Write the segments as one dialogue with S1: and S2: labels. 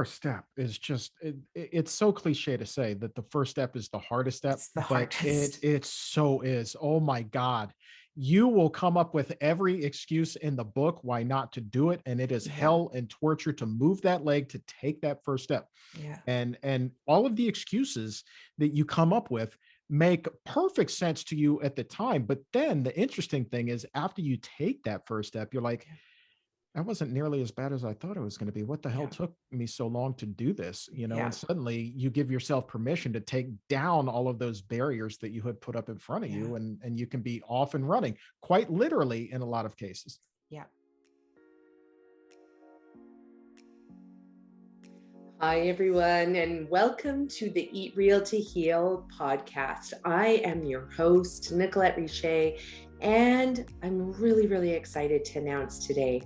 S1: first step is just it's so cliche to say that the first step is the hardest step,
S2: It's the
S1: but it
S2: hardest.
S1: it so is. Oh my God. You will come up with every excuse in the book why not to do it. And it is
S2: Yeah,
S1: hell and torture to move that leg to take that first step.
S2: yeah,
S1: And all of the excuses that you come up with make perfect sense to you at the time. But then the interesting thing is after you take that first step, you're like,
S2: yeah,
S1: that wasn't nearly as bad as I thought it was going to be. What the hell
S2: yeah,
S1: took me so long to do this? And
S2: yeah,
S1: suddenly you give yourself permission to take down all of those barriers that you had put up in front of
S2: yeah,
S1: you, and you can be off and running, quite literally in a lot of cases.
S2: yeah.
S3: Hi, everyone, and welcome to the Eat Real to Heal podcast. I am your host, Nicolette Richer, and I'm really, really excited to announce today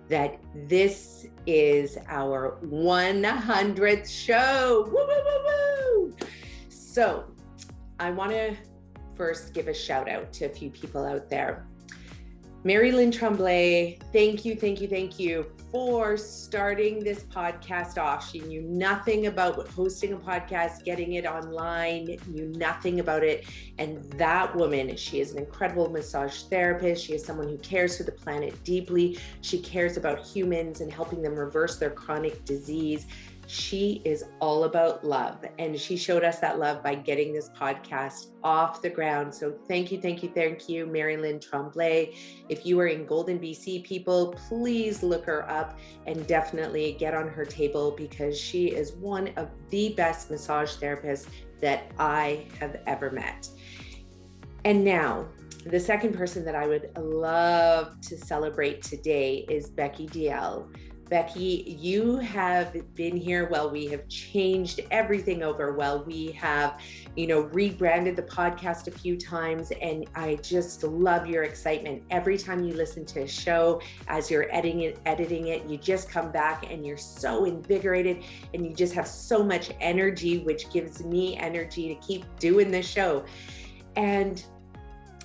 S3: that this is our 100th show. Woo, woo, woo, woo. So I want to first give a shout out to a few people out there. Mary Lynn Tremblay, thank you for starting this podcast off. She knew nothing about hosting a podcast, getting it online, knew nothing about it. And that woman, she is an incredible massage therapist. She is someone who cares for the planet deeply. She cares about humans and helping them reverse their chronic disease. She is all about love, and she showed us that love by getting this podcast off the ground. So thank you, Mary Lynn Tremblay. If you are in Golden, BC, people, please look her up and definitely get on her table, because she is one of the best massage therapists that I have ever met. And now, the second person that I would love to celebrate today is Becky DL. Becky, you have been here while we have changed everything over, while we have, rebranded the podcast a few times. And I just love your excitement. Every time you listen to a show, as you're editing it, you just come back and you're so invigorated and you just have so much energy, which gives me energy to keep doing this show. And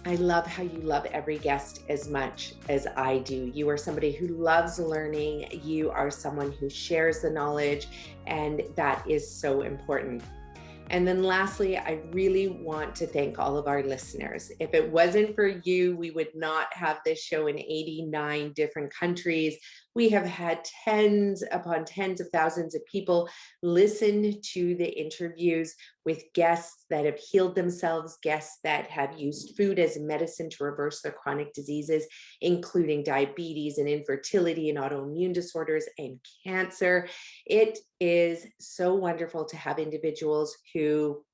S3: I love how you love every guest as much as I do. You are somebody who loves learning. You are someone who shares the knowledge, and that is so important. And then lastly, I really want to thank all of our listeners. If it wasn't for you, we would not have this show in 89 different countries. We have had tens upon tens of thousands of people listen to the interviews with guests that have healed themselves, guests that have used food as medicine to reverse their chronic diseases, including diabetes and infertility and autoimmune disorders and cancer. It is so wonderful to have individuals who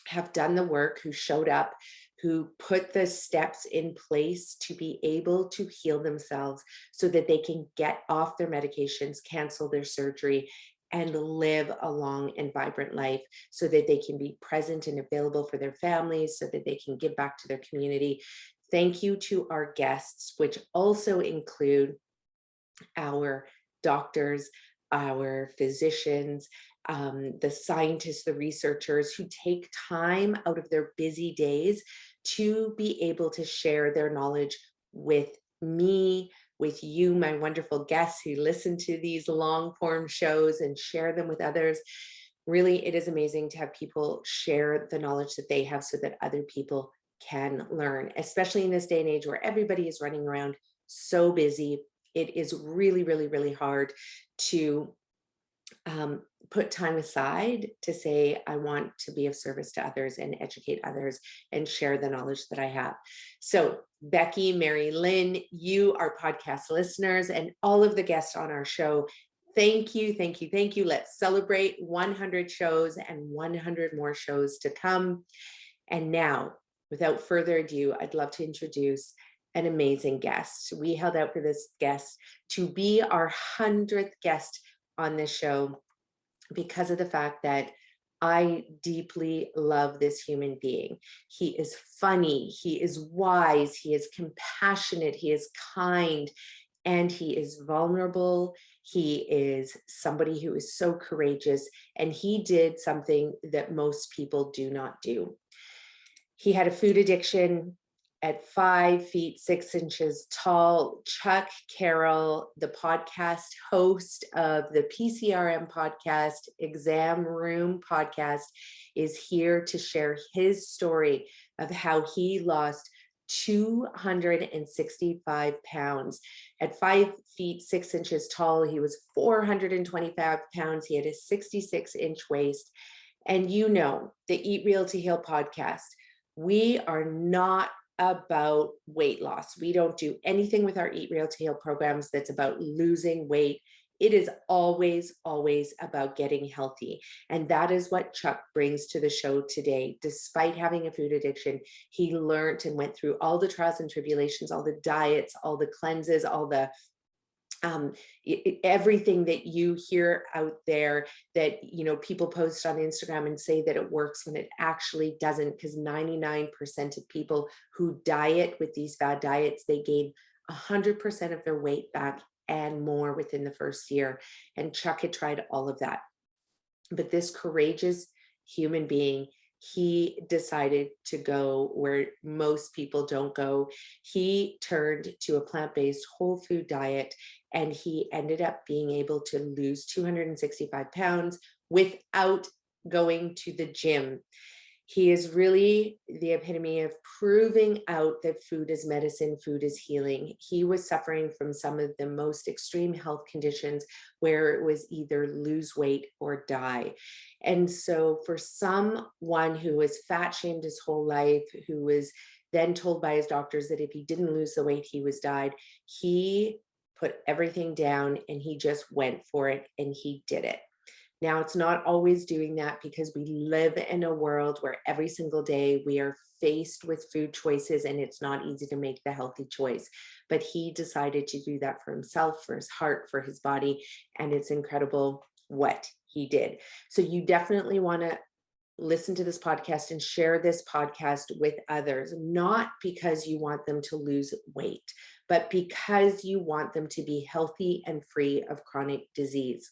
S3: have done the work, who showed up, who put the steps in place to be able to heal themselves so that they can get off their medications, cancel their surgery, and live a long and vibrant life so that they can be present and available for their families, so that they can give back to their community. Thank you to our guests, which also include our doctors, our physicians, the scientists, the researchers who take time out of their busy days to be able to share their knowledge with me, with you, my wonderful guests who listen to these long form shows and share them with others. Really, it is amazing to have people share the knowledge that they have so that other people can learn, especially in this day and age where everybody is running around so busy. It is really, really, really hard to put time aside to say, I want to be of service to others and educate others and share the knowledge that I have. So Becky, Mary Lynn, you are podcast listeners, and all of the guests on our show, thank you. Let's celebrate 100 shows and 100 more shows to come. And now, without further ado, I'd love to introduce an amazing guest. We held out for this guest to be our 100th guest on this show because of the fact that I deeply love this human being. He is funny, he is wise, he is compassionate, he is kind, and he is vulnerable. He is somebody who is so courageous, and he did something that most people do not do. He had a food addiction. At 5 feet 6 inches tall, Chuck Carroll, the podcast host of the PCRM podcast, Exam Room podcast, is here to share his story of how he lost 265 pounds. At 5 feet 6 inches tall, he was 425 pounds. He had a 66-inch waist. And you know, the Eat Real to Heal podcast, we are not about weight loss. We don't do anything with our Eat Real to Heal programs that's about losing weight. It is always, always about getting healthy. And that is what Chuck brings to the show today. Despite having a food addiction, he learned and went through all the trials and tribulations, all the diets, all the cleanses, all the everything that you hear out there that, you know, people post on Instagram and say that it works when it actually doesn't, because 99% of people who diet with these fad diets, they gain 100% of their weight back and more within the first year. And Chuck had tried all of that. But this courageous human being, he decided to go where most people don't go. He turned to a plant-based whole food diet, and he ended up being able to lose 265 pounds without going to the gym. He is really the epitome of proving out that food is medicine, food is healing. He was suffering from some of the most extreme health conditions where it was either lose weight or die. And so for someone who was fat shamed his whole life, who was then told by his doctors that if he didn't lose the weight, he was died, he put everything down and he just went for it and he did it. Now, it's not always doing that because we live in a world where every single day we are faced with food choices and it's not easy to make the healthy choice. But he decided to do that for himself, for his heart, for his body. And it's incredible what he did. So you definitely want to listen to this podcast and share this podcast with others, not because you want them to lose weight, but because you want them to be healthy and free of chronic disease.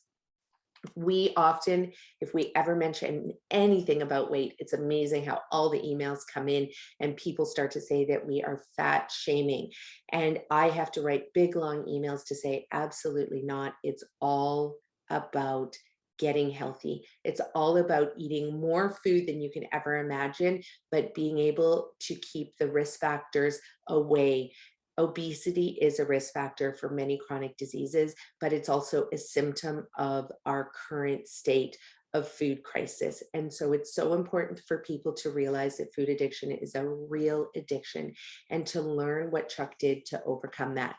S3: We often, if we ever mention anything about weight, it's amazing how all the emails come in and people start to say that we are fat shaming. And I have to write big, long emails to say, absolutely not. It's all about getting healthy. It's all about eating more food than you can ever imagine, but being able to keep the risk factors away. Obesity is a risk factor for many chronic diseases, but it's also a symptom of our current state of food crisis. And so it's so important for people to realize that food addiction is a real addiction and to learn what Chuck did to overcome that.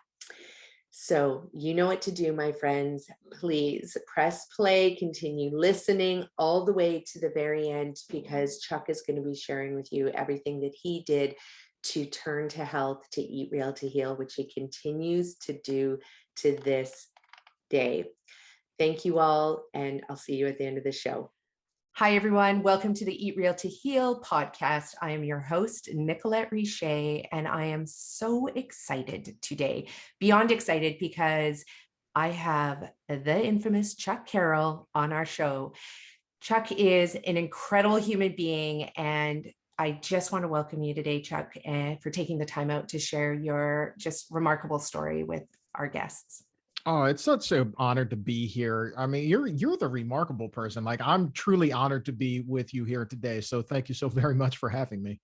S3: So you know what to do, my friends. Please press play, continue listening all the way to the very end, because Chuck is going to be sharing with you everything that he did to turn to health, to eat real, to heal, which he continues to do to this day. Thank you all, and I'll see you at the end of the show.
S2: Hi, everyone. Welcome to the Eat Real to Heal podcast. I am your host, Nicolette Richet, and I am so excited today, beyond excited, because I have the infamous Chuck Carroll on our show. Chuck is an incredible human being, and I just want to welcome you today, Chuck, for taking the time out to share your just remarkable story with our guests.
S1: Oh, it's such an honor to be here. I mean, you're the remarkable person. Like, I'm truly honored to be with you here today. So thank you so very much for having me.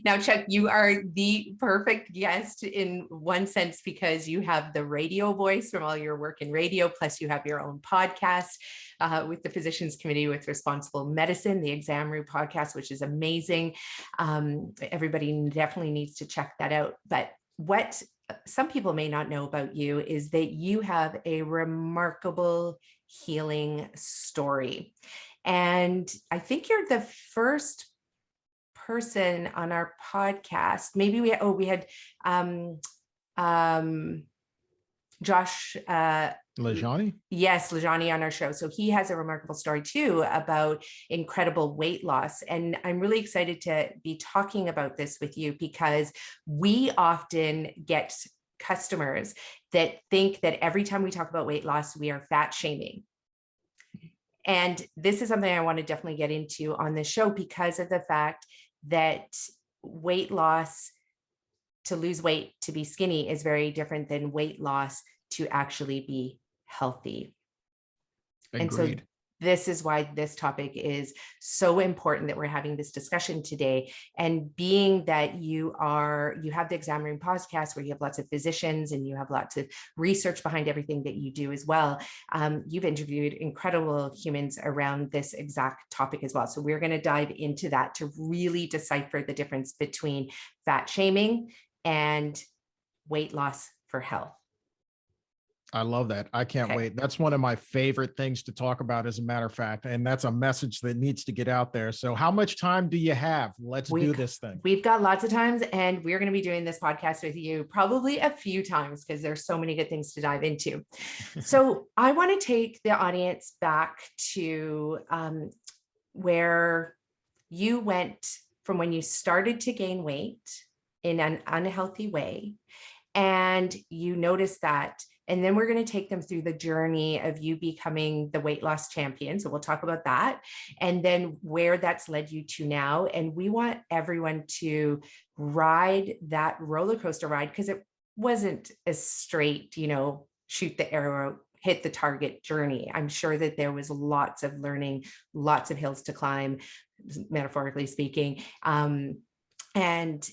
S2: Now, Chuck, you are the perfect guest in one sense because you have the radio voice from all your work in radio, plus you have your own podcast with the Physicians Committee with Responsible Medicine, the Exam Room podcast, which is amazing. Everybody definitely needs to check that out. But what some people may not know about you is that you have a remarkable healing story. And I think you're the first person on our podcast. Maybe we had Josh
S1: Lajani?
S2: Yes, Lajani on our show. So he has a remarkable story too about incredible weight loss. And I'm really excited to be talking about this with you because we often get customers that think that every time we talk about weight loss, we are fat shaming. And this is something I want to definitely get into on this show because of the fact that weight loss to lose weight, to be skinny is very different than weight loss to actually be healthy. And so
S1: Agreed.
S2: this is why this topic is so important that we're having this discussion today. And being that you have the Exam Room podcast where you have lots of physicians and you have lots of research behind everything that you do as well. You've interviewed incredible humans around this exact topic as well. So we're going to dive into that to really decipher the difference between fat shaming and weight loss for health.
S1: I love that. I can't
S2: Okay.
S1: wait. That's one of my favorite things to talk about, as a matter of fact. And that's a message that needs to get out there. So, how much time do you have? Let's do this thing.
S2: We've got lots of times, and we're going to be doing this podcast with you probably a few times because there's so many good things to dive into. So, I want to take the audience back to where you went from when you started to gain weight in an unhealthy way, and you noticed that. And then we're going to take them through the journey of you becoming the weight loss champion. So we'll talk about that and then where that's led you to now. And we want everyone to ride that roller coaster ride because it wasn't a straight, shoot the arrow, hit the target journey. I'm sure that there was lots of learning, lots of hills to climb, metaphorically speaking. And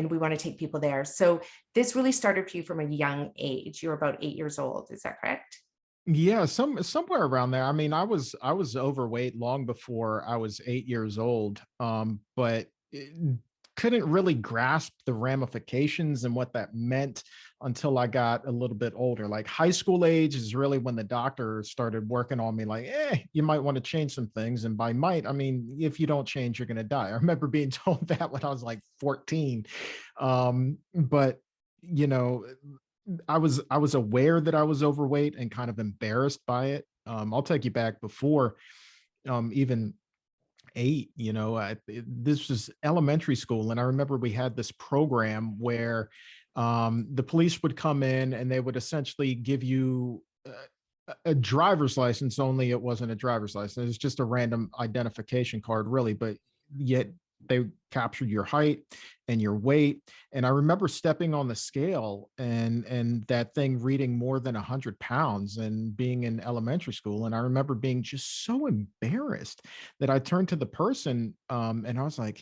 S2: we want to take people there. So this really started for you from a young age. You were about 8 years old. Is that correct?
S1: Yeah, somewhere around there. I mean, I was overweight long before I was 8 years old, but couldn't really grasp the ramifications and what that meant until I got a little bit older. Like high school age is really when the doctor started working on me, like, you might want to change some things. And by might, I mean, if you don't change, you're going to die. I remember being told that when I was like 14. But I was aware that I was overweight and kind of embarrassed by it. I'll take you back before even 8. This was elementary school, and I remember we had this program where the police would come in and they would essentially give you a driver's license, only it wasn't a driver's license. It's just a random identification card, really, but yet they captured your height and your weight. And I remember stepping on the scale and that thing reading more than 100 pounds and being in elementary school. And I remember being just so embarrassed that I turned to the person and I was like,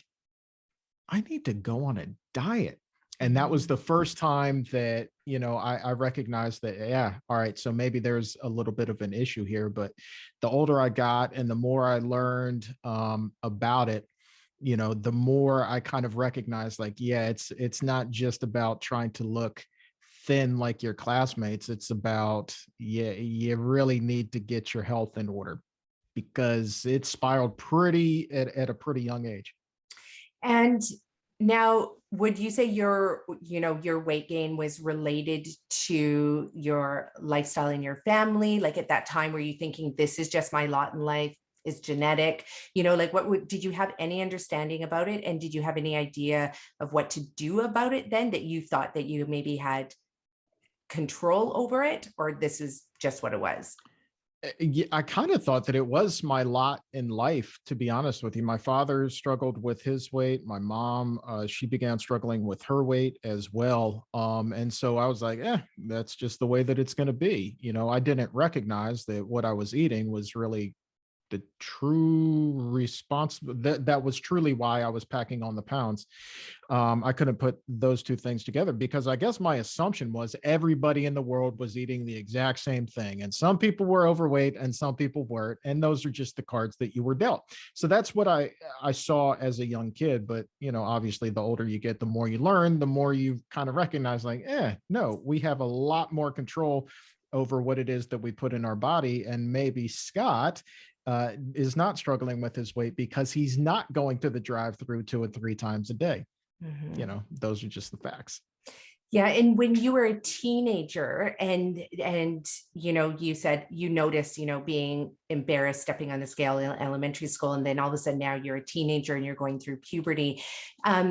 S1: I need to go on a diet. And that was the first time that, I recognized that, yeah, all right, so maybe there's a little bit of an issue here. But the older I got and the more I learned about it, the more I kind of recognized, like, yeah, it's not just about trying to look thin like your classmates. It's about, yeah, you really need to get your health in order because it spiraled at a pretty young age.
S2: And now, would you say your weight gain was related to your lifestyle in your family? Like at that time, were you thinking this is just my lot in life? Is genetic, like did you have any understanding about it? And did you have any idea of what to do about it then, that you thought that you maybe had control over it, or this is just what it was?
S1: Yeah, I kind of thought that it was my lot in life, to be honest with you. My father struggled with his weight. My mom, she began struggling with her weight as well. And so I was like, that's just the way that it's going to be. I didn't recognize that what I was eating was really the true responsible that was truly why I was packing on the pounds. I couldn't put those two things together because I guess my assumption was everybody in the world was eating the exact same thing. And some people were overweight and some people weren't. And those are just the cards that you were dealt. So that's what I saw as a young kid. But, obviously the older you get, the more you learn, the more you kind of recognize like, no, we have a lot more control over what it is that we put in our body. And maybe Scott is not struggling with his weight because he's not going to the drive-through 2 or 3 times a day. Those are just the facts.
S2: Yeah. And when you were a teenager and you said you noticed, being embarrassed stepping on the scale in elementary school, and then all of a sudden now you're a teenager and you're going through puberty.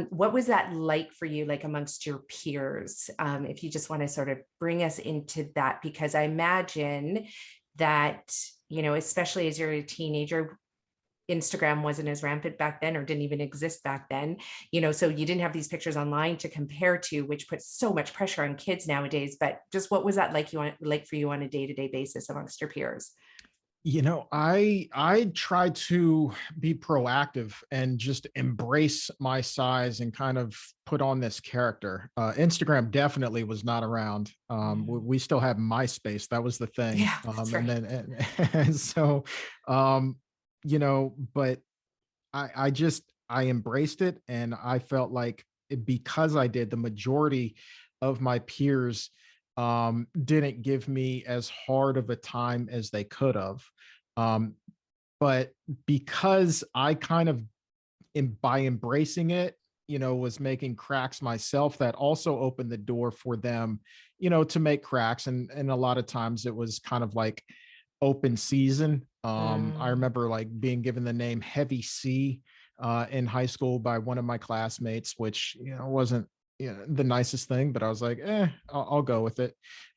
S2: What was that like for you, like amongst your peers? If you just want to sort of bring us into that, because I imagine that, especially as you're a teenager, Instagram wasn't as rampant back then, or didn't even exist back then, so you didn't have these pictures online to compare to, which puts so much pressure on kids nowadays. But just what was that like for you on a day-to-day basis amongst your peers?
S1: I try to be proactive and just embrace my size and kind of put on this character. Instagram definitely was not around. We still have MySpace. That was the thing.
S2: Yeah, that's
S1: And
S2: right.
S1: then and so but I embraced it, and I felt like because I did, the majority of my peers didn't give me as hard of a time as they could have. Um, but because I kind of by embracing it, was making cracks myself, that also opened the door for them, to make cracks. And a lot of times it was kind of like open season. I
S2: Mm,
S1: remember like being given the name Heavy C in high school by one of my classmates, which, wasn't, the nicest thing, but I was like, I'll go with it.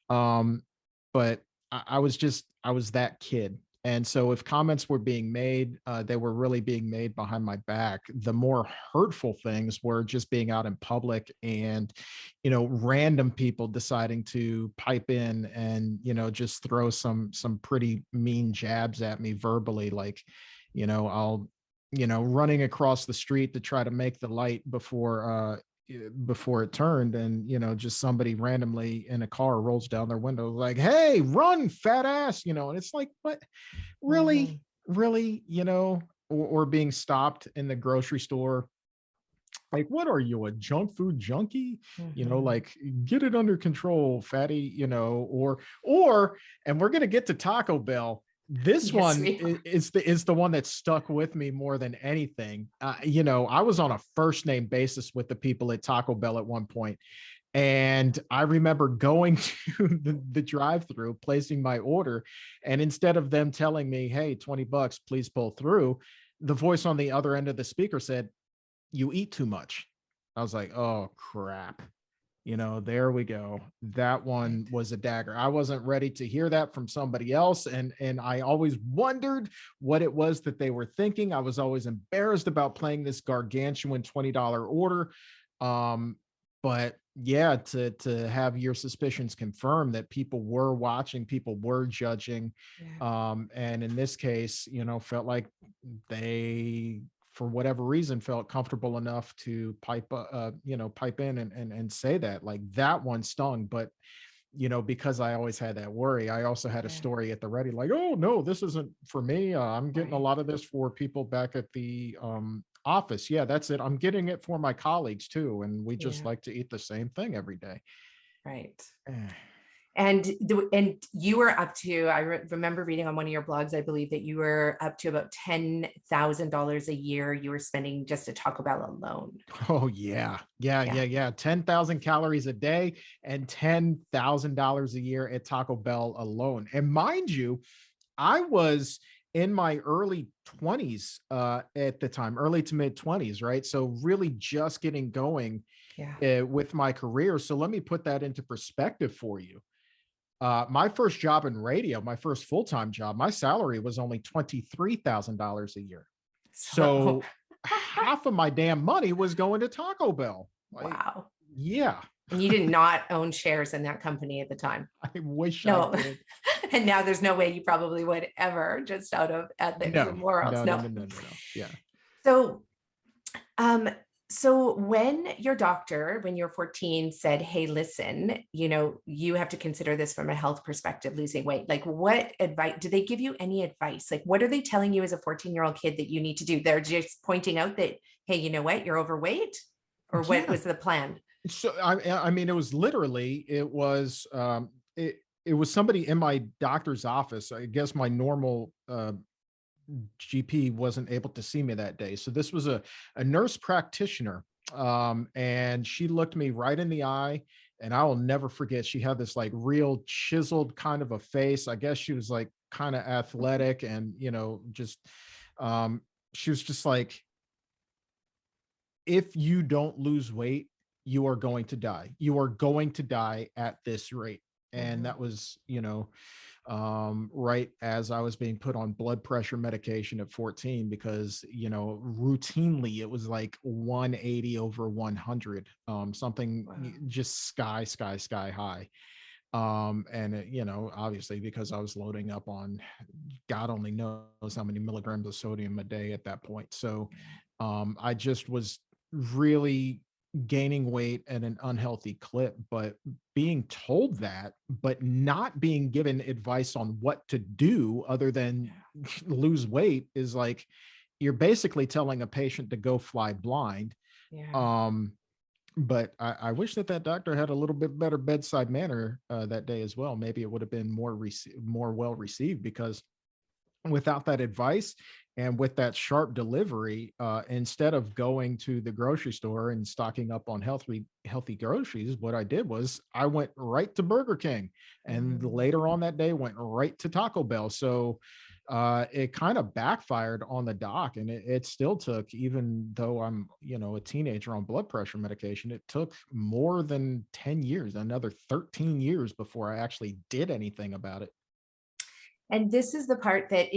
S1: But I was that kid. And so if comments were being made, they were really being made behind my back. The more hurtful things were just being out in public and, random people deciding to pipe in and, just throw some pretty mean jabs at me verbally. Like, I'll, running across the street to try to make the light before it turned, and just somebody randomly in a car rolls down their window like, hey, run, fat ass, and it's like, what,
S2: mhm,
S1: really, or being stopped in the grocery store, like, what are you, a junk food junkie,
S2: mhm.
S1: like, get it under control, fatty, or and we're going to get to Taco Bell. This
S2: Yes,
S1: one
S2: we are.
S1: is the one that stuck with me more than anything. I was on a first name basis with the people at Taco Bell at one point, and I remember going to the drive-through, placing my order, and instead of them telling me, hey, $20, please pull through, the voice on the other end of the speaker said, you eat too much. I was like, oh crap. There we go. That one
S2: Right.
S1: was a dagger. I wasn't ready to hear that from somebody else. And I always wondered what it was that they were thinking. I was always embarrassed about playing this gargantuan $20 order. Um, but yeah, to have your suspicions confirmed that people were watching, people were judging.
S2: Yeah.
S1: And in this case, felt like they, for whatever reason, felt comfortable enough to pipe in and say that. Like, that one stung. But because I always had that worry, I also had a
S2: Yeah.
S1: story at the ready, like, oh no, this isn't for me. I'm getting a
S2: Right.
S1: lot of this for people back at the office. Yeah, that's it. I'm getting it for my colleagues too, and we just
S2: Yeah.
S1: like to eat the same thing every day.
S2: Right.
S1: Eh.
S2: And you were up to, I remember reading on one of your blogs, I believe that you were up to about $10,000 a year you were spending just at Taco Bell alone.
S1: Oh yeah, yeah,
S2: Yeah.
S1: yeah, yeah. 10,000 calories a day and $10,000 a year at Taco Bell alone. And mind you, I was in my early 20s at the time, early to mid 20s, right? So really just getting going
S2: Yeah.
S1: with my career. So let me put that into perspective for you. My first job in radio, my first full-time job, my salary was only $23,000 a year.
S2: So,
S1: So half of my damn money was going to Taco Bell. Like,
S2: wow.
S1: yeah,
S2: And you did not own shares in that company at the time.
S1: I wish I
S2: No.
S1: did.
S2: And now there's no way you probably would ever, just out of ethics and
S1: No,
S2: morals.
S1: no, no,
S2: No.
S1: no, no, no, no. Yeah.
S2: So, um, so when your doctor, when you're 14, said, hey, listen, you have to consider this from a health perspective, losing weight, like, what advice did they give you? Any advice? Like, what are they telling you as a 14-year-old kid that you need to do? They're just pointing out that, hey, you know what, you're overweight? Or what
S1: Yeah.
S2: was the plan?
S1: So I mean, it was somebody in my doctor's office. I guess my normal GP wasn't able to see me that day. So this was a nurse practitioner. And she looked me right in the eye, and I will never forget. She had this like real chiseled kind of a face. I guess she was like kind of athletic, and just um, she was just like, if you don't lose weight, you are going to die. You are going to die at this rate. And that was, right as I was being put on blood pressure medication at 14, because, routinely it was like 180 over 100, something
S2: Wow.
S1: just sky high. And it, obviously because I was loading up on God only knows how many milligrams of sodium a day at that point. So I just was really gaining weight at an unhealthy clip, but being told that, but not being given advice on what to do other than lose weight, is like you're basically telling a patient to go fly blind.
S2: Yeah.
S1: Um, but I wish that doctor had a little bit better bedside manner that day as well. Maybe it would have been more well received, because without that advice and with that sharp delivery, instead of going to the grocery store and stocking up on healthy groceries, what I did was I went right to Burger King, and later on that day went right to Taco Bell. So it kind of backfired on the doc, and it still took, even though I'm a teenager on blood pressure medication, it took more than 10 years, another 13 years before I actually did anything about it.
S2: And this is the part that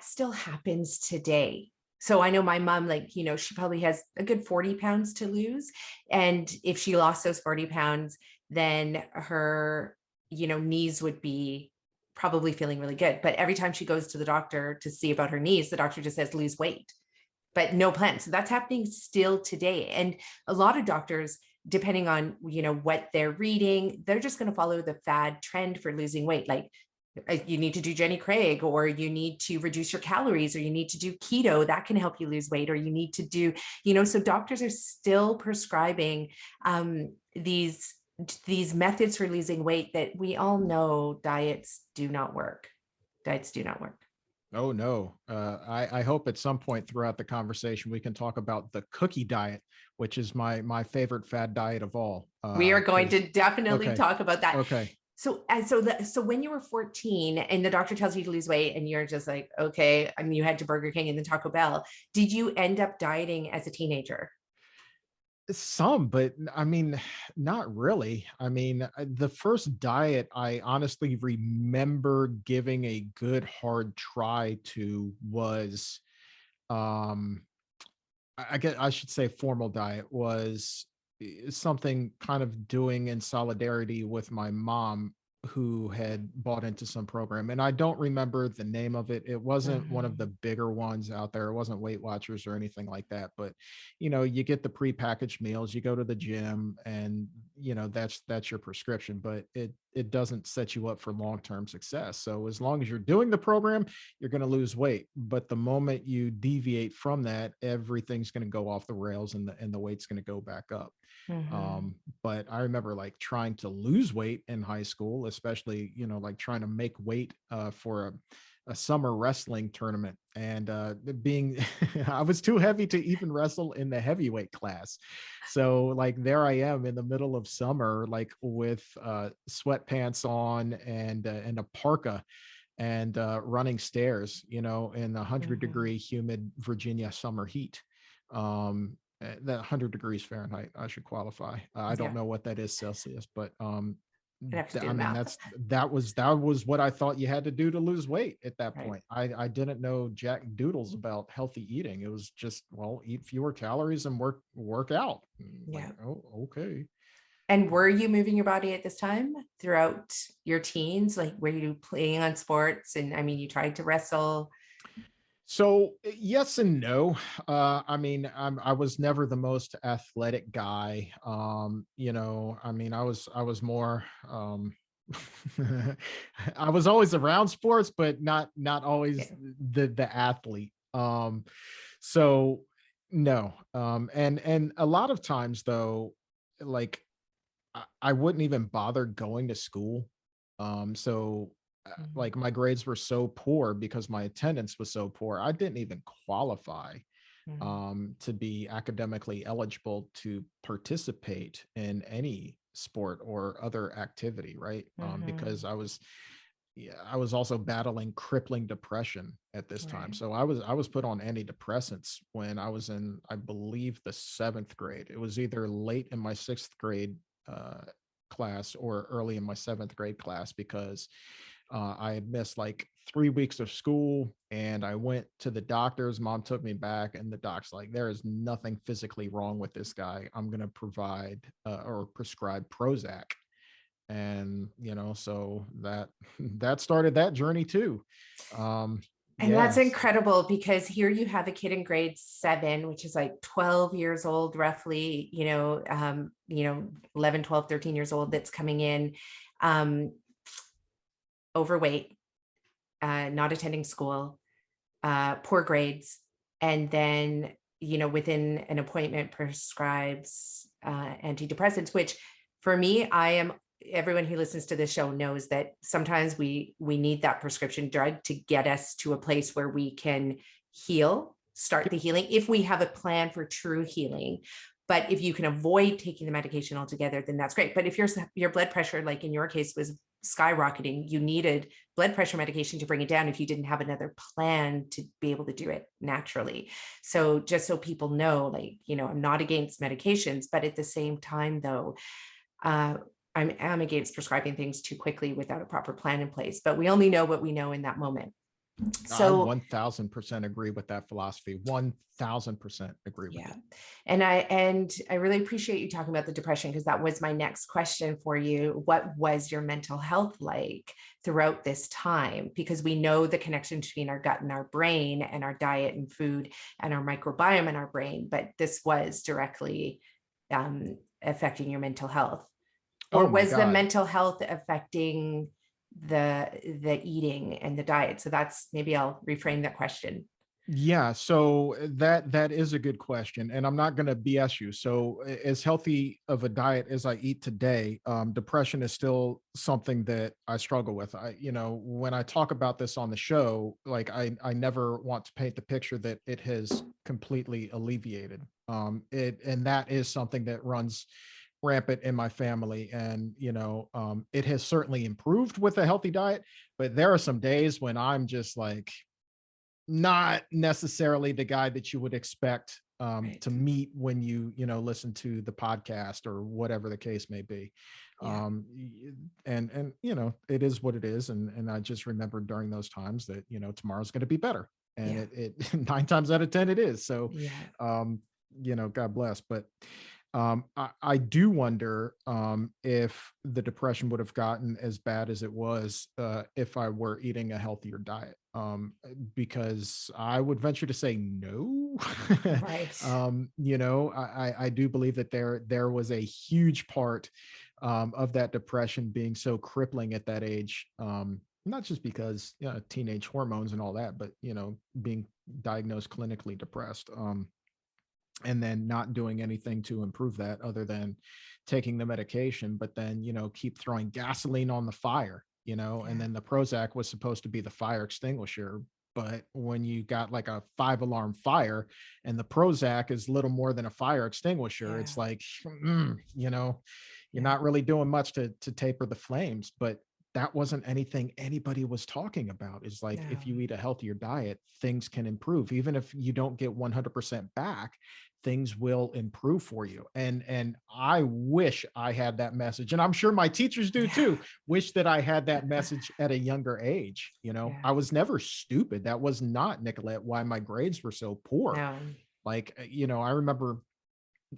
S2: still happens today. So I know my mom, like, she probably has a good 40 pounds to lose. And if she lost those 40 pounds, then her, knees would be probably feeling really good. But every time she goes to the doctor to see about her knees, the doctor just says lose weight, but no plan. So that's happening still today. And a lot of doctors, depending on, what they're reading, they're just going to follow the fad trend for losing weight. Like, you need to do Jenny Craig, or you need to reduce your calories, or you need to do keto, that can help you lose weight, or you need to do, so doctors are still prescribing these methods for losing weight that we all know diets do not work. Diets do not work.
S1: Oh no. I hope at some point throughout the conversation we can talk about the cookie diet, which is my favorite fad diet of all.
S2: We are going to definitely
S1: Okay.
S2: talk about that.
S1: Okay.
S2: So when you were 14 and the doctor tells you to lose weight and you're just like, okay, I mean, you head to Burger King and then Taco Bell, did you end up dieting as a teenager?
S1: Some, but I mean, not really. I mean, the first diet I honestly remember giving a good hard try to was, um, I guess I should say formal diet was something kind of doing in solidarity with my mom, who had bought into some program, and I don't remember the name of it. It wasn't one of the bigger ones out there. It wasn't Weight Watchers or anything like that, but you get the prepackaged meals, you go to the gym, and that's your prescription, but it doesn't set you up for long-term success. So as long as you're doing the program, you're going to lose weight, but the moment you deviate from that, everything's going to go off the rails, and the weight's going to go back up. But I remember like trying to lose weight in high school, especially, like trying to make weight for a summer wrestling tournament, and being I was too heavy to even wrestle in the heavyweight class. So like there I am in the middle of summer, like with sweatpants on and a parka, and running stairs, in the 100-degree humid Virginia summer heat. That 100 degrees Fahrenheit, I should qualify. I don't know what that is Celsius, but I mean, that was what I thought you had to do to lose weight at that point. I didn't know jack doodles about healthy eating. It was just, well, eat fewer calories and work out.
S2: Yeah.
S1: Like, oh, okay.
S2: And were you moving your body at this time throughout your teens? Like, were you playing on sports? And I mean, you tried to wrestle.
S1: So yes and no. I mean, I was never the most athletic guy. I mean, I was more. I was always around sports, but not always the athlete. So no. And a lot of times though, like I wouldn't even bother going to school. So like my grades were so poor because my attendance was so poor, I didn't even qualify to be academically eligible to participate in any sport or other activity, right? Because I was also battling crippling depression at this time. So I was put on antidepressants when I was in, I believe, the 7th grade. It was either late in my 6th grade class or early in my 7th grade class because I had missed like 3 weeks of school, and I went to the doctor's. Mom took me back, and the doc's like, there is nothing physically wrong with this guy. I'm going to provide or prescribe Prozac. And, so that started that journey too.
S2: And that's
S1: Yeah.
S2: incredible, because here you have a kid in grade 7, which is like 12 years old, roughly, 11, 12, 13 years old, that's coming in, overweight, not attending school, poor grades. And then, within an appointment prescribes antidepressants, which for me, everyone who listens to this show knows that sometimes we need that prescription drug to get us to a place where we can start the healing, if we have a plan for true healing. But if you can avoid taking the medication altogether, then that's great. But if your blood pressure, like in your case, was skyrocketing, you needed blood pressure medication to bring it down if you didn't have another plan to be able to do it naturally. So just so people know, I'm not against medications, but at the same time, though, I am against prescribing things too quickly without a proper plan in place. But we only know what we know in that moment. So
S1: I 1000% agree with that philosophy. 1000% agree with it.
S2: And I really appreciate you talking about the depression, because that was my next question for you. What was your mental health like throughout this time? Because we know the connection between our gut and our brain, and our diet and food and our microbiome in our brain, but this was directly affecting your mental health. Or was the mental health affecting the eating and the diet? So maybe I'll reframe that question.
S1: Yeah, so that is a good question, and I'm not going to BS you. So as healthy of a diet as I eat today, depression is still something that I struggle with. When I talk about this on the show, like I never want to paint the picture that it has completely alleviated. And that is something that runs rampant in my family, and it has certainly improved with a healthy diet, but there are some days when I'm just like not necessarily the guy that you would expect
S2: Right.
S1: to meet when you listen to the podcast or whatever the case may be.
S2: Yeah.
S1: And it is what it is, and I just remember during those times that tomorrow's going to be better, and it 9 times out of 10 it is. So God bless. But I do wonder if the depression would have gotten as bad as it was if I were eating a healthier diet, because I would venture to say no.
S2: Right.
S1: I do believe that there was a huge part of that depression being so crippling at that age, not just because teenage hormones and all that, but being diagnosed clinically depressed. And then not doing anything to improve that other than taking the medication, but then, keep throwing gasoline on the fire, and then the Prozac was supposed to be the fire extinguisher. But when you got like a 5-alarm fire and the Prozac is little more than a fire extinguisher, it's like, you're not really doing much to taper the flames. But that wasn't anything anybody was talking about. Is like, if you eat a healthier diet, things can improve. Even if you don't get 100% back, things will improve for you. And I wish I had that message. And I'm sure my teachers do too. Wish that I had that message at a younger age. I was never stupid. That was not, Nicolette, why my grades were so poor.
S2: No.
S1: Like, I remember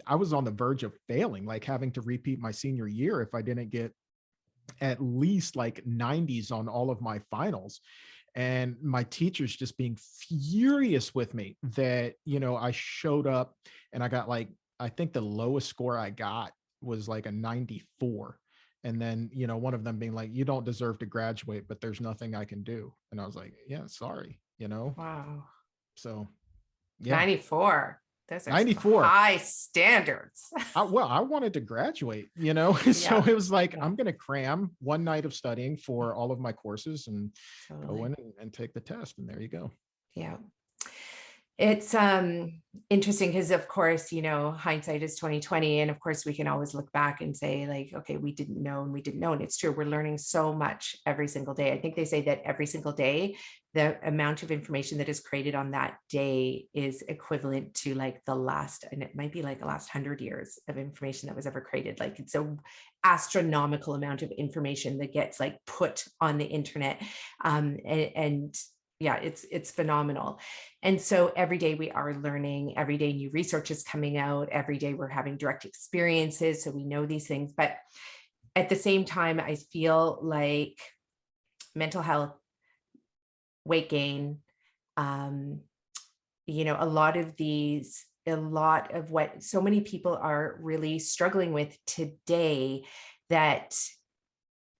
S1: I was on the verge of failing, like having to repeat my senior year if I didn't get at least like 90s on all of my finals. And my teachers just being furious with me that, I showed up and I got like, I think the lowest score I got was like a 94. And then, one of them being like, you don't deserve to graduate, but there's nothing I can do. And I was like, yeah, sorry,
S2: Wow.
S1: So yeah.
S2: 94. Those are
S1: 94
S2: high standards.
S1: I wanted to graduate, so it was like, I'm going to cram one night of studying for all of my courses and go in and take the test. And there you go.
S2: Yeah. It's interesting because, of course, hindsight is 2020. And of course, we can always look back and say like, okay, we didn't know and we didn't know. And it's true. We're learning so much every single day. I think they say that every single day, the amount of information that is created on that day is equivalent to like the last, and it might be like the last 100 years of information that was ever created. Like it's a astronomical amount of information that gets like put on the internet. And yeah, it's phenomenal. And so every day we are learning, every day new research is coming out, every day we're having direct experiences. So we know these things. But at the same time, I feel like mental health, weight gain, a lot of what so many people are really struggling with today, that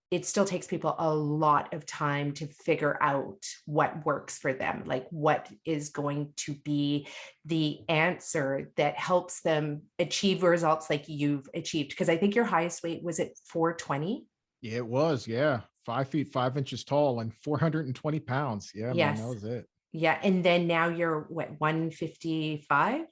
S2: it still takes people a lot of time to figure out what works for them, like what is going to be the answer that helps them achieve results like you've achieved. Because I think your highest weight was at 420.
S1: Yeah, it was. Yeah. 5 feet, 5 inches tall and 420 pounds. Yeah, man, that
S2: Yes.
S1: was it.
S2: Yeah. And then now you're what, 155?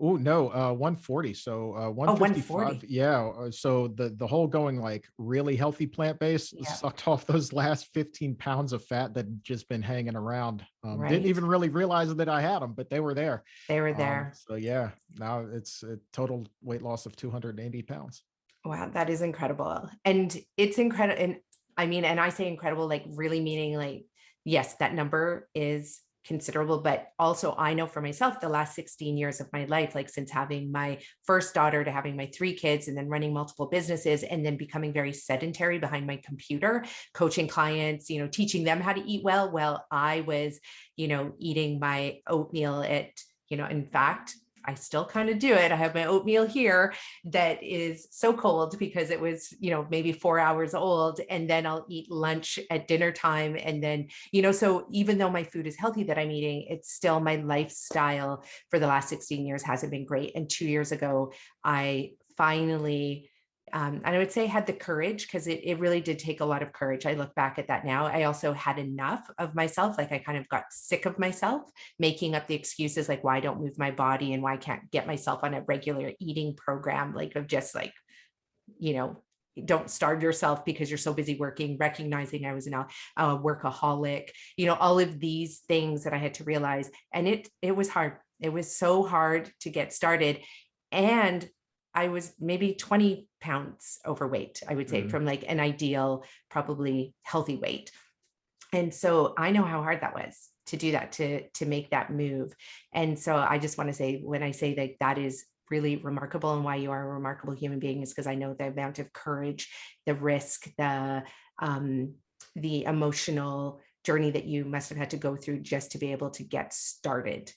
S1: Oh no, 140. So
S2: Oh,
S1: 155.
S2: 140.
S1: Yeah. So the whole going like really healthy plant based
S2: Yeah.
S1: sucked off those last 15 pounds of fat that had just been hanging around. Didn't
S2: Right.
S1: even really realize that I had them, but they were there.
S2: They were there.
S1: So yeah, now it's a total weight loss of 280 pounds.
S2: Wow, that is incredible. And it's incredible. And I mean, and I say incredible, like really meaning like, yes, that number is considerable, but also I know for myself, the last 16 years of my life, like since having my first daughter to having my 3 kids and then running multiple businesses and then becoming very sedentary behind my computer, coaching clients, teaching them how to eat well. Well, I was, eating my oatmeal at, in fact, I still kind of do it. I have my oatmeal here that is so cold because it was, maybe 4 hours old. And then I'll eat lunch at dinner time. And then, so even though my food is healthy that I'm eating, it's still my lifestyle for the last 16 years hasn't been great. And 2 years ago, I finally, and I would say had the courage, because it really did take a lot of courage. I look back at that now. I also had enough of myself. Like I kind of got sick of myself making up the excuses, like why I don't move my body and why I can't get myself on a regular eating program, like of just like, don't starve yourself because you're so busy working, recognizing I was a workaholic, all of these things that I had to realize. And it was hard. It was so hard to get started. And I was maybe 20 pounds overweight, I would say, from like an ideal, probably healthy weight. And so I know how hard that was to do that, to make that move. And so I just want to say, when I say that that is really remarkable and why you are a remarkable human being, is because I know the amount of courage, the risk, the emotional journey that you must have had to go through just to be able to get started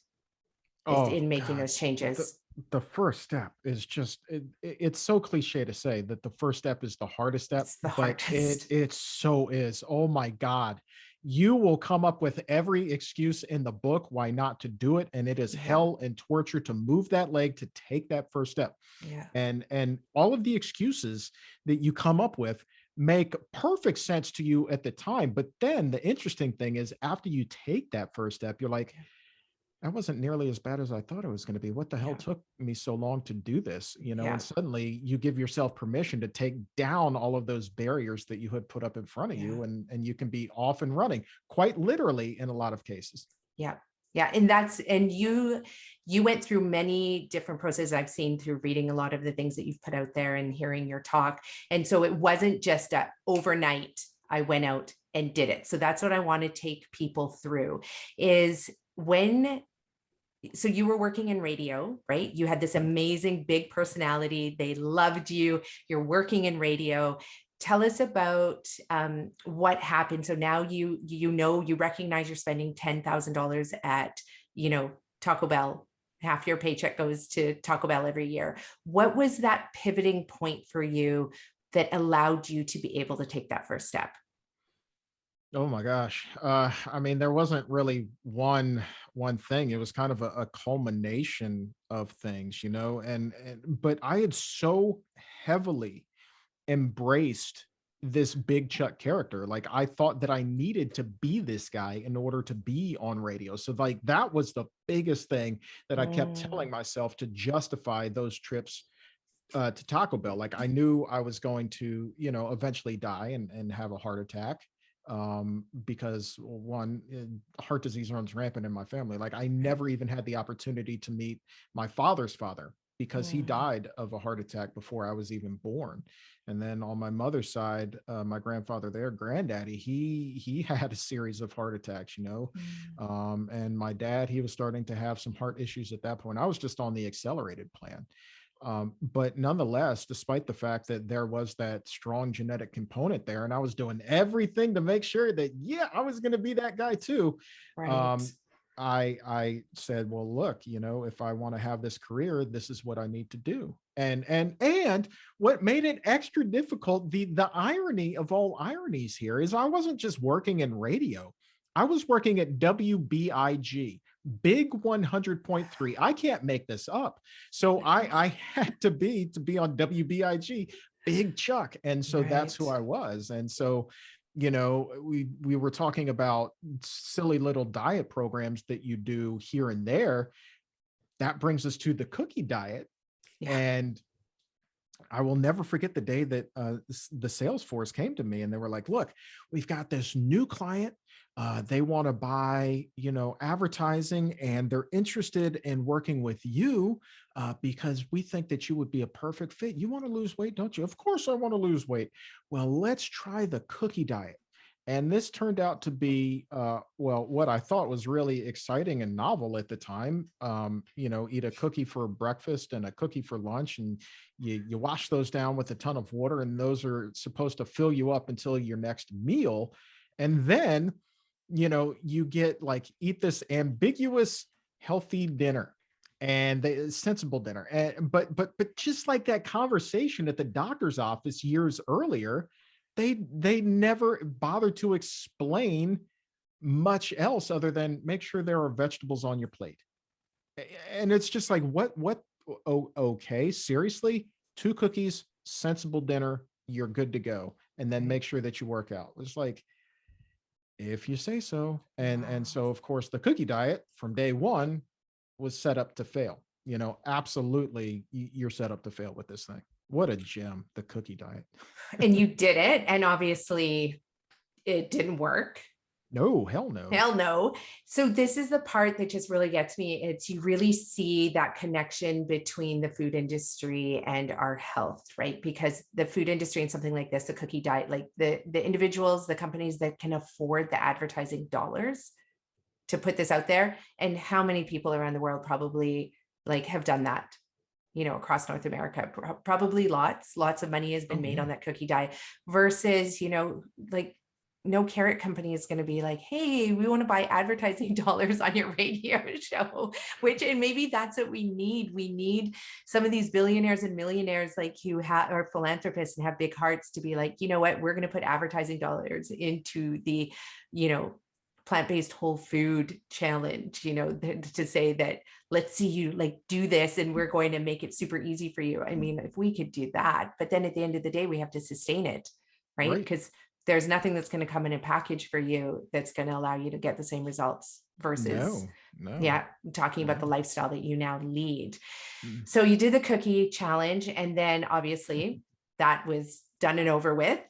S1: Oh
S2: in making
S1: God.
S2: those changes.
S1: The first step is just it's so cliche to say that the first step is the hardest step,
S2: It's the
S1: but
S2: hardest.
S1: it so is. Oh my God. You will come up with every excuse in the book why not to do it. And it is
S2: Yeah.
S1: hell and torture to move that leg to take that first step.
S2: Yeah.
S1: And all of the excuses that you come up with make perfect sense to you at the time. But then the interesting thing is after you take that first step, you're like, that wasn't nearly as bad as I thought it was going to be. What the hell
S2: Yeah.
S1: took me so long to do this?
S2: Yeah.
S1: And suddenly you give yourself permission to take down all of those barriers that you had put up in front of you, and you can be off and running, quite literally in a lot of cases.
S2: Yeah. Yeah. And you went through many different processes I've seen through reading a lot of the things that you've put out there and hearing your talk. And so it wasn't just a overnight, I went out and did it. So that's what I want to take people through is so you were working in radio, right? You had this amazing big personality. They loved you. You're working in radio. Tell us about what happened. So now you recognize you're spending $10,000 at, Taco Bell. Half your paycheck goes to Taco Bell every year. What was that pivoting point for you that allowed you to be able to take that first step?
S1: Oh my gosh. I mean, there wasn't really one thing. It was kind of a culmination of things, and but I had so heavily embraced this big Chuck character. Like I thought that I needed to be this guy in order to be on radio. So like that was the biggest thing that I kept telling myself to justify those trips to Taco Bell. Like I knew I was going to, eventually die and have a heart attack. because one, heart disease runs rampant in my family. Like I never even had the opportunity to meet my father's father because he
S2: Mm,
S1: died of a heart attack before I was even born. And then on my mother's side, my grandfather, their granddaddy, he had a series of heart attacks,
S2: mm,
S1: and my dad, he was starting to have some heart issues at that point. I was just on the accelerated plan. But nonetheless, despite the fact that there was that strong genetic component there, and I was doing everything to make sure that, yeah, I was going to be that guy too.
S2: right.
S1: Um, I said, well, look, if I want to have this career, this is what I need to do. And what made it extra difficult, the irony of all ironies here is I wasn't just working in radio. I was working at WBIG, Big 100.3. I can't make this up. So I had to be on WBIG, Big Chuck. And so that's
S2: Right.
S1: who I was. And so, we were talking about silly little diet programs that you do here and there. That brings us to the cookie diet.
S2: Yeah.
S1: And I will never forget the day that the sales force came to me and they were like, look, we've got this new client. They want to buy, advertising, and they're interested in working with you because we think that you would be a perfect fit. You want to lose weight, don't you? Of course, I want to lose weight. Well, let's try the cookie diet. And this turned out to be, well, what I thought was really exciting and novel at the time. Eat a cookie for breakfast and a cookie for lunch, and you wash those down with a ton of water, and those are supposed to fill you up until your next meal. And then, you get like, eat this ambiguous, healthy dinner and the sensible dinner. And but just like that conversation at the doctor's office years earlier, they never bothered to explain much else other than make sure there are vegetables on your plate. And it's just like, what? Oh, okay, seriously, 2 cookies, sensible dinner, you're good to go, and then
S2: Right.
S1: make sure that you work out. It's like, if you say so. And
S2: Wow.
S1: so of course the cookie diet from day one was set up to fail. Absolutely, you're set up to fail with this thing. What a gem, the cookie diet.
S2: And you did it. And obviously it didn't work.
S1: No, hell no.
S2: Hell no. So this is the part that just really gets me. It's you really see that connection between the food industry and our health, right? Because the food industry and something like this, the cookie diet, like the individuals, the companies that can afford the advertising dollars to put this out there, and how many people around the world probably like have done that, across North America. Probably lots of money has been
S1: Oh
S2: made
S1: yeah.
S2: on that cookie diet versus, like no carrot company is going to be like, hey, we want to buy advertising dollars on your radio show, and maybe that's what we need. We need some of these billionaires and millionaires like who are philanthropists and have big hearts to be like, you know what, we're going to put advertising dollars into the, you know, plant-based whole food challenge, to say that let's see you like do this and we're going to make it super easy for you. I mean, if we could do that, but then at the end of the day, we have to sustain it, right?
S1: Right.
S2: Because there's nothing that's going to come in a package for you that's going to allow you to get the same results versus,
S1: No, no,
S2: yeah, talking about the
S1: no.
S2: lifestyle that you now lead.
S1: Mm.
S2: So you did the cookie challenge, and then obviously that was done and over with,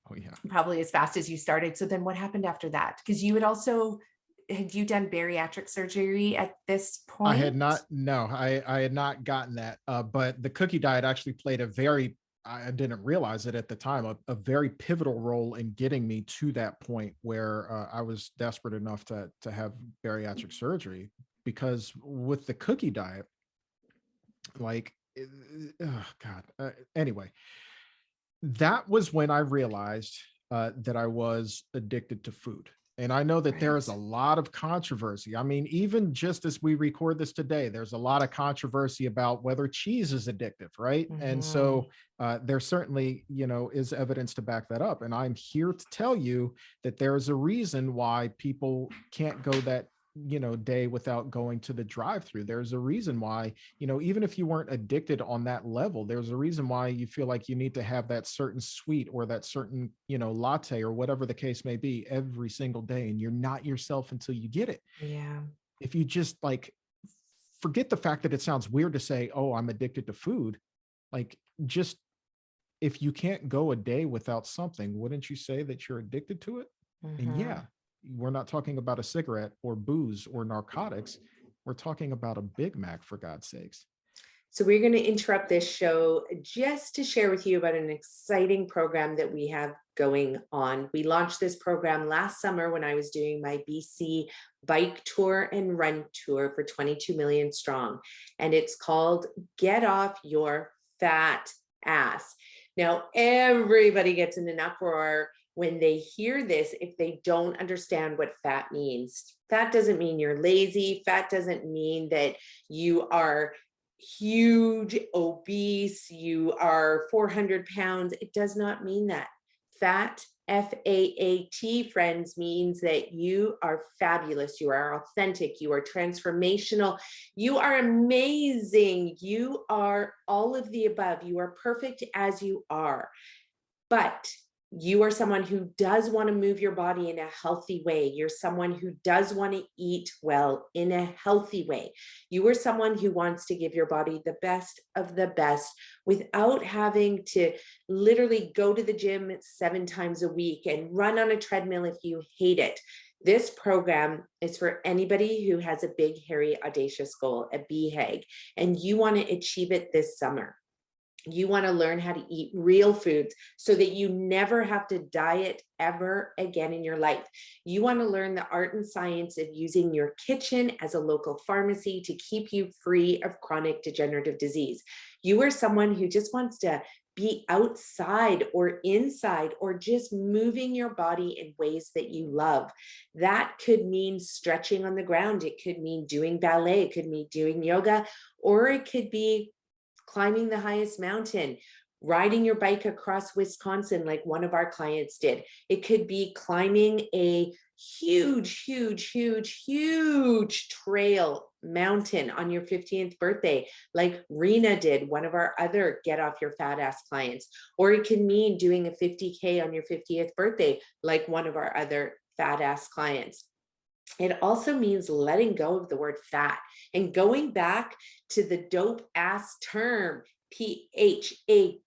S1: Oh yeah.
S2: probably as fast as you started. So then what happened after that? Because had you done bariatric surgery at this
S1: I had
S2: point?
S1: not, no, I had not gotten that. But the cookie diet actually played a very, I didn't realize it at the time, a very pivotal role in getting me to that point where I was desperate enough to have bariatric surgery. Because with the cookie diet, like, oh God. Anyway, that was when I realized that I was addicted to food. And I know that there is
S2: Right.
S1: a lot of controversy. I mean, even just as we record this today, there's a lot of controversy about whether cheese is addictive, right? And
S2: Mhm.
S1: so there certainly, is evidence to back that up. And I'm here to tell you that there's a reason why people can't go that, day without going to the drive-through. There's a reason why, even if you weren't addicted on that level, there's a reason why you feel like you need to have that certain sweet or that certain, latte or whatever the case may be every single day. And you're not yourself until you get it.
S2: Yeah.
S1: If you just like forget the fact that it sounds weird to say, oh, I'm addicted to food, like just if you can't go a day without something, wouldn't you say that you're addicted to it? And
S2: Mhm.
S1: yeah, we're not talking about a cigarette or booze or narcotics. We're talking about a Big Mac, for God's sakes.
S3: So, we're going to interrupt this show just to share with you about an exciting program that we have going on. We launched this program last summer when I was doing my BC bike tour and run tour for 22 Million Strong. And it's called Get Off Your Fat Ass. Now, everybody gets in an uproar when they hear this if they don't understand what fat means. Fat doesn't mean you're lazy. Fat doesn't mean that you are huge, obese, you are 400 pounds. It does not mean that. Fat, FAAT, friends, means that you are fabulous, you are authentic, you are transformational, you are amazing, you are all of the above, you are perfect as you are. But you are someone who does want to move your body in a healthy way. You're someone who does want to eat well in a healthy way. You are someone who wants to give your body the best of the best without having to literally go to the gym 7 times a week and run on a treadmill if you hate it. This program is for anybody who has a big, hairy, audacious goal, a BHAG, and you want to achieve it this summer. You want to learn how to eat real foods so that you never have to diet ever again in your life. You want to learn the art and science of using your kitchen as a local pharmacy to keep you free of chronic degenerative disease. You are someone who just wants to be outside or inside or just moving your body in ways that you love. That could mean stretching on the ground. It could mean doing ballet. It could mean doing yoga, or it could be climbing the highest mountain, riding your bike across Wisconsin, like one of our clients did. It could be climbing a huge trail mountain on your 50th birthday, like Rena did, one of our other Get Off Your Fat Ass clients. Or it can mean doing a 50K on your 50th birthday, like one of our other fat ass clients. It also means letting go of the word fat and going back to the dope ass term, PHATFFA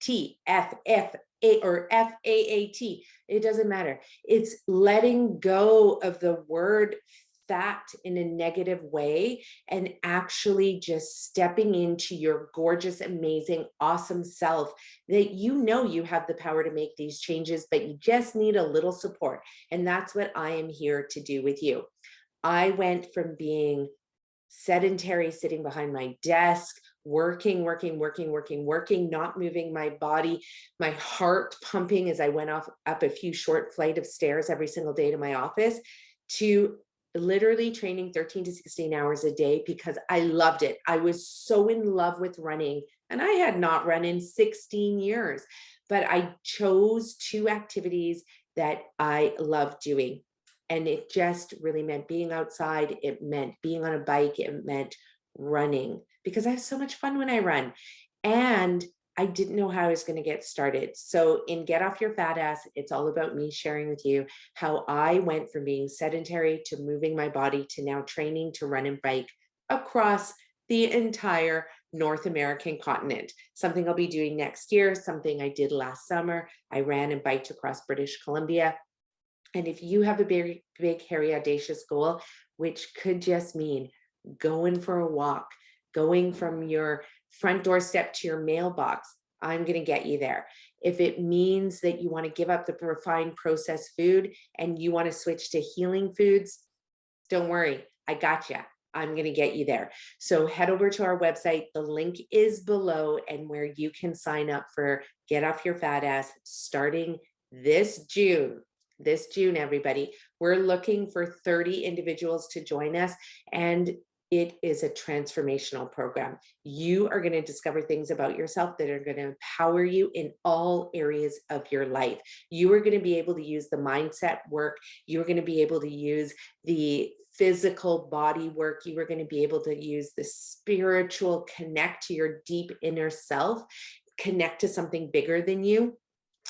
S3: or FAAT. It doesn't matter. It's letting go of the word fat in a negative way and actually just stepping into your gorgeous, amazing, awesome self that you have the power to make these changes, but you just need a little support. And that's what I am here to do with you. I went from being sedentary, sitting behind my desk, working, not moving my body, my heart pumping as I went up a few short flight of stairs every single day to my office, to literally training 13 to 16 hours a day because I loved it. I was so in love with running, and I had not run in 16 years, but I chose 2 activities that I love doing. And it just really meant being outside. It meant being on a bike. It meant running because I have so much fun when I run. And I didn't know how I was going to get started. So in Get Off Your Fat Ass, it's all about me sharing with you how I went from being sedentary to moving my body to now training to run and bike across the entire North American continent. Something I'll be doing next year, something I did last summer. I ran and biked across British Columbia. And if you have a big, hairy, audacious goal, which could just mean going for a walk, going from your front doorstep to your mailbox, I'm going to get you there. If it means that you want to give up the refined processed food and you want to switch to healing foods, don't worry, I got you. I'm going to get you there. So head over to our website. The link is below and where you can sign up for Get Off Your Fat Ass starting this June. This June, everybody. We're looking for 30 individuals to join us, and it is a transformational program. You are going to discover things about yourself that are going to empower you in all areas of your life. You are going to be able to use the mindset work. You're going to be able to use the physical body work. You are going to be able to use the spiritual, connect to your deep inner self, connect to something bigger than you.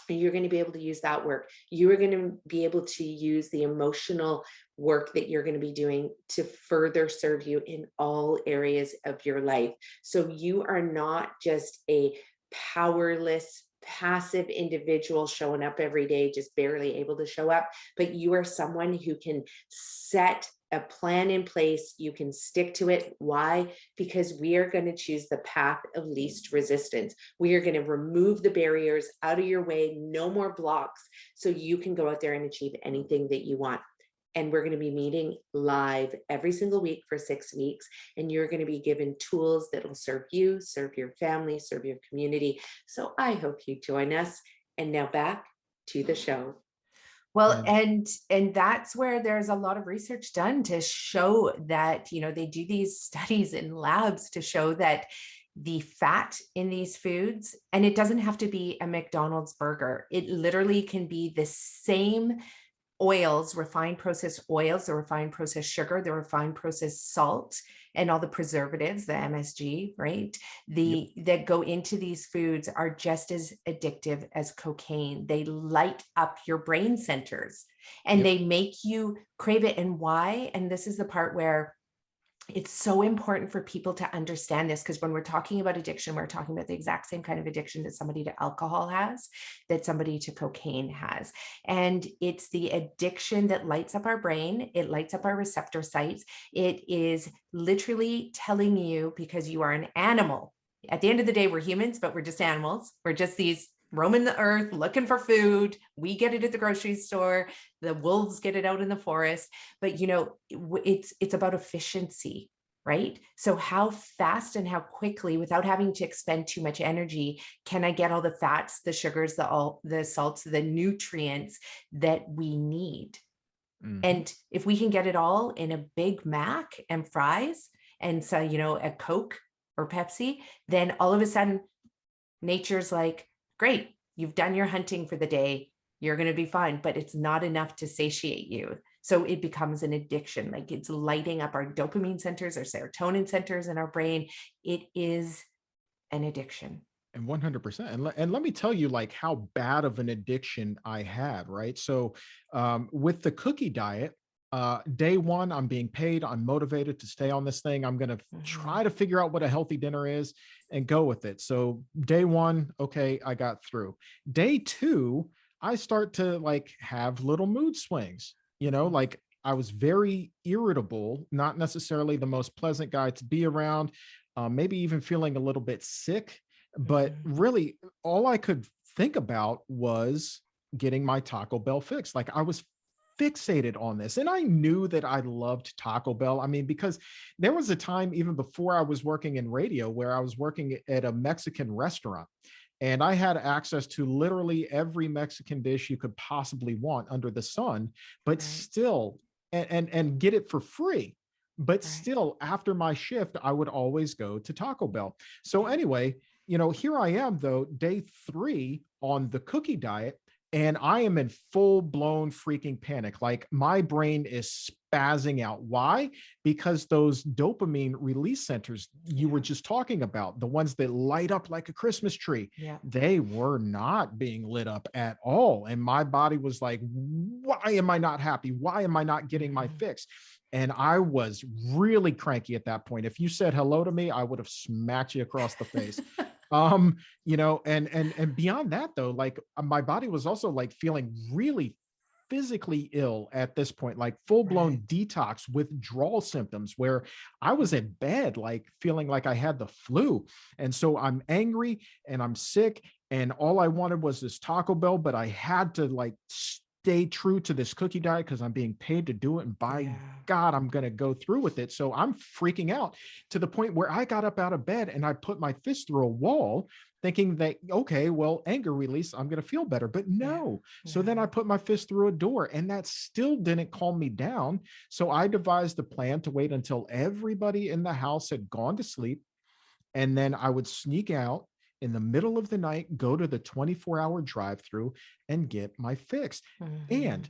S3: And you're going to be able to use that work. You are going to be able to use the emotional work that you're going to be doing to further serve you in all areas of your life. So you are not just a powerless, passive individual showing up every day, just barely able to show up, but you are someone who can set a plan in place. You can stick to it. Why? Because we are going to choose the path of least resistance. We are going to remove the barriers out of your way, no more blocks, so you can go out there and achieve anything that you want. And we're going to be meeting live every single week for 6 weeks. And you're going to be given tools that will serve you, serve your family, serve your community. So I hope you join us. And now back to the show.
S2: Well, and that's where there's a lot of research done to show that, they do these studies in labs to show that the fat in these foods, and it doesn't have to be a McDonald's burger. It literally can be the same oils, refined processed oils, the refined processed sugar, the refined processed salt, and all the preservatives, the MSG, right? That go into these foods are just as addictive as cocaine. They light up your brain centers and they make you crave it. And why? And this is the part where it's so important for people to understand this, because when we're talking about addiction, we're talking about the exact same kind of addiction that somebody to alcohol has, that somebody to cocaine has. And it's the addiction that lights up our brain. It lights up our receptor sites. It is literally telling you, because you are an animal. At the end of the day, we're humans, but we're just animals. We're just these roaming the earth looking for food. We get it at the grocery store. The wolves get it out in the forest. But it's about efficiency, right? So how fast and how quickly, without having to expend too much energy, can I get all the fats, the sugars, the salts, the nutrients that we need? And if we can get it all in a Big Mac and fries and so a Coke or Pepsi, then all of a sudden nature's like, great, you've done your hunting for the day. You're going to be fine, but it's not enough to satiate you. So it becomes an addiction. Like, it's lighting up our dopamine centers, our serotonin centers in our brain. It is an addiction.
S1: And 100%. And let me tell you, like, how bad of an addiction I had, right? So with the cookie diet, day one, I'm being paid, I'm motivated to stay on this thing. I'm going to try to figure out what a healthy dinner is and go with it. So day one, okay, I got through. Day two, I start to like have little mood swings, like I was very irritable, not necessarily the most pleasant guy to be around, maybe even feeling a little bit sick. But really, all I could think about was getting my Taco Bell fix. Like, I was fixated on this. And I knew that I loved Taco Bell. I mean, because there was a time even before I was working in radio where I was working at a Mexican restaurant. And I had access to literally every Mexican dish you could possibly want under the sun, but still, and get it for free. But still, after my shift, I would always go to Taco Bell. So anyway, here I am, though, day 3 on the cookie diet, and I am in full blown freaking panic. Like, my brain is spazzing out. Why? Because those dopamine release centers you were just talking about, the ones that light up like a Christmas tree, they were not being lit up at all. And my body was like, why am I not happy? Why am I not getting my fix? And I was really cranky at that point. If you said hello to me, I would have smacked you across the face. And beyond that, though, like, my body was also like feeling really physically ill at this point, like full-blown detox withdrawal symptoms, where I was in bed like feeling like I had the flu. And so I'm angry and I'm sick, and all I wanted was this Taco Bell, but I had to like stay true to this cookie diet because I'm being paid to do it, and by God, I'm going to go through with it. So I'm freaking out to the point where I got up out of bed and I put my fist through a wall, thinking that, okay, well, anger release, I'm going to feel better. But no. So then I put my fist through a door, and that still didn't calm me down. So I devised a plan to wait until everybody in the house had gone to sleep. And then I would sneak out in the middle of the night, go to the 24-hour drive-through and get my fix. And